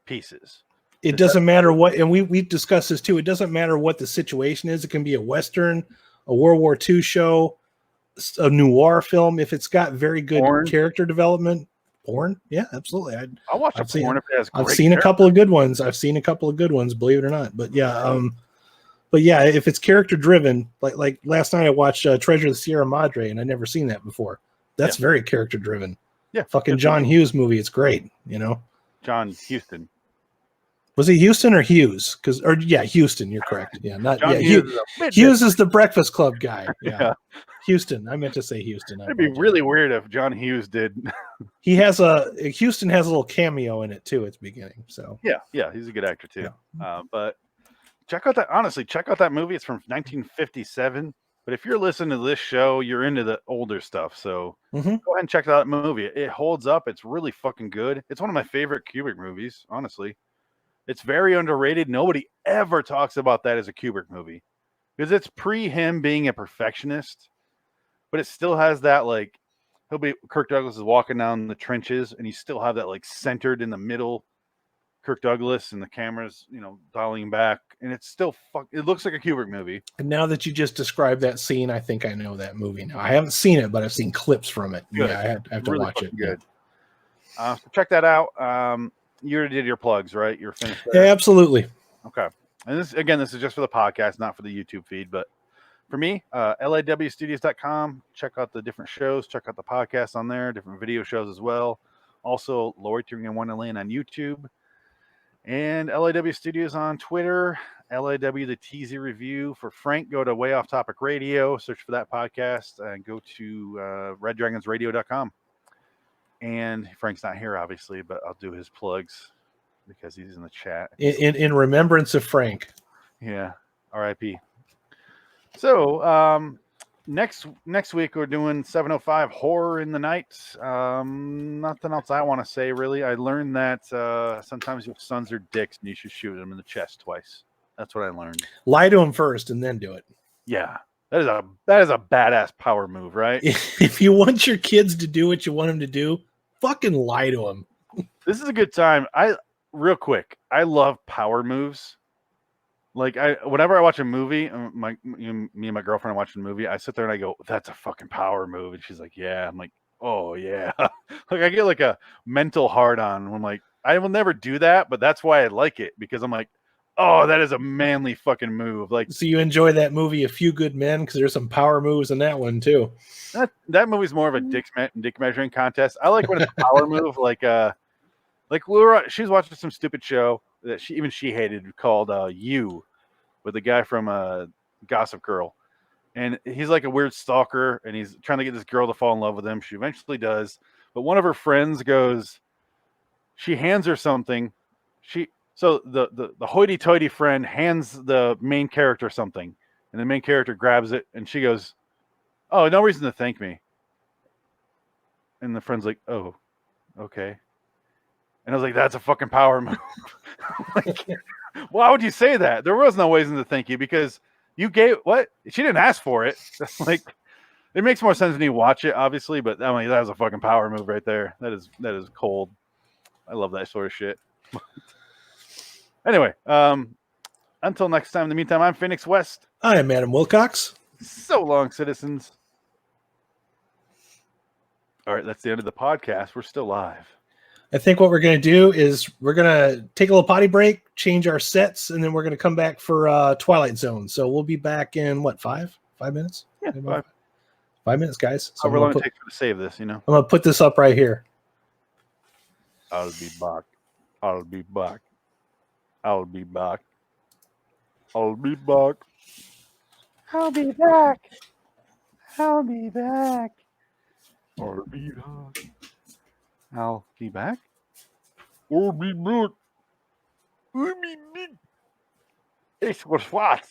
Speaker 1: pieces.
Speaker 3: It doesn't matter what, and we discussed this too. It doesn't matter what the situation is. It can be a Western, a World War II show, a noir film. If it's got very good character development, porn, yeah, absolutely.
Speaker 1: I'll watch a porn if it has great
Speaker 3: I've seen a couple of good ones. Believe it or not. But yeah, if it's character driven, like last night I watched Treasure of the Sierra Madre, and I'd never seen that before. That's very character driven.
Speaker 1: Yeah,
Speaker 3: fucking John Hughes movie. It's great.
Speaker 1: John Huston.
Speaker 3: Was it Houston or Hughes? Houston. You're correct. Yeah, not
Speaker 1: John
Speaker 3: yeah.
Speaker 1: Hughes is a bit
Speaker 3: Hughes is the Breakfast Club guy. Yeah.
Speaker 1: Yeah.
Speaker 3: Houston. I meant to say Houston.
Speaker 1: It'd be really weird if John Hughes did.
Speaker 3: Houston has a little cameo in it too at the beginning. So
Speaker 1: yeah, he's a good actor too. But check out that movie. It's from 1957. But if you're listening to this show, you're into the older stuff. So go ahead and check out that movie. It holds up. It's really fucking good. It's one of my favorite Kubrick movies, honestly. It's very underrated. Nobody ever talks about that as a Kubrick movie because it's pre him being a perfectionist, but it still has that like Kirk Douglas is walking down the trenches and you still have that like centered in the middle Kirk Douglas and the cameras, dialing back, and it's still it looks like a Kubrick movie.
Speaker 3: And now that you just described that scene, I think I know that movie now. I haven't seen it, but I've seen clips from it.
Speaker 1: Good.
Speaker 3: Yeah, I have to
Speaker 1: really
Speaker 3: watch it.
Speaker 1: Good. So check that out. You already did your plugs, right? You're finished
Speaker 3: there? Yeah, absolutely.
Speaker 1: Okay. And this is just for the podcast, not for the YouTube feed. But for me, LIWstudios.com. Check out the different shows. Check out the podcast on there, different video shows as well. Also, Loitering in Wonderland on YouTube. And LIW Studios on Twitter. LIW the TZ Review. For Frank, go to Way Off Topic Radio. Search for that podcast and go to reddragonsradio.com. And Frank's not here, obviously, but I'll do his plugs because he's in the chat.
Speaker 3: In remembrance of Frank.
Speaker 1: Yeah, R.I.P. So next week we're doing 705 Horror in the Night. Nothing else I want to say really. I learned that sometimes your sons are dicks and you should shoot them in the chest twice. That's what I learned.
Speaker 3: Lie to them first and then do it.
Speaker 1: Yeah, that is a badass power move, right?
Speaker 3: If you want your kids to do what you want them to do, fucking lie to them.
Speaker 1: This is a good time. Real quick, I love power moves. Like whenever I watch a movie, me and my girlfriend are watching a movie, I sit there and I go, "That's a fucking power move," and she's like, "Yeah." I'm like, "Oh yeah." Like I get like a mental hard on. I'm like, I will never do that, but that's why I like it because I'm like, "Oh, that is a manly fucking move." Like,
Speaker 3: so you enjoy that movie, A Few Good Men, because there's some power moves in that one too.
Speaker 1: That movie's more of a dick measuring contest. I like when it's a power move, she was watching some stupid show that she hated called You, with the guy from Gossip Girl, and he's like a weird stalker, and he's trying to get this girl to fall in love with him. She eventually does, but one of her friends she hands her something. So the hoity-toity friend hands the main character something, and the main character grabs it, and she goes, "Oh, no reason to thank me." And the friend's like, "Oh, okay." And I was like, "That's a fucking power move." Like, why would you say that? There was no reason to thank you because you gave what? She didn't ask for it. Like, it makes more sense when you watch it, obviously, but I mean, that was a fucking power move right there. That is cold. I love that sort of shit. Anyway, until next time, in the meantime, I'm Phoenix West.
Speaker 3: I am Adam Wilcox.
Speaker 1: So long, citizens. All right, that's the end of the podcast. We're still live.
Speaker 3: I think what we're going to do is we're going to take a little potty break, change our sets, and then we're going to come back for Twilight Zone. So we'll be back in, what, 5 minutes?
Speaker 1: Yeah,
Speaker 3: 5 minutes, guys. So
Speaker 1: how long it takes to save this,
Speaker 3: I'm going to put this up right here.
Speaker 1: I'll be back. I'll be back. I'll be back. I'll be back. I'll be back. I'll be back. I'll be back. I'll be back. I'll be back. I'll be back. It's was what?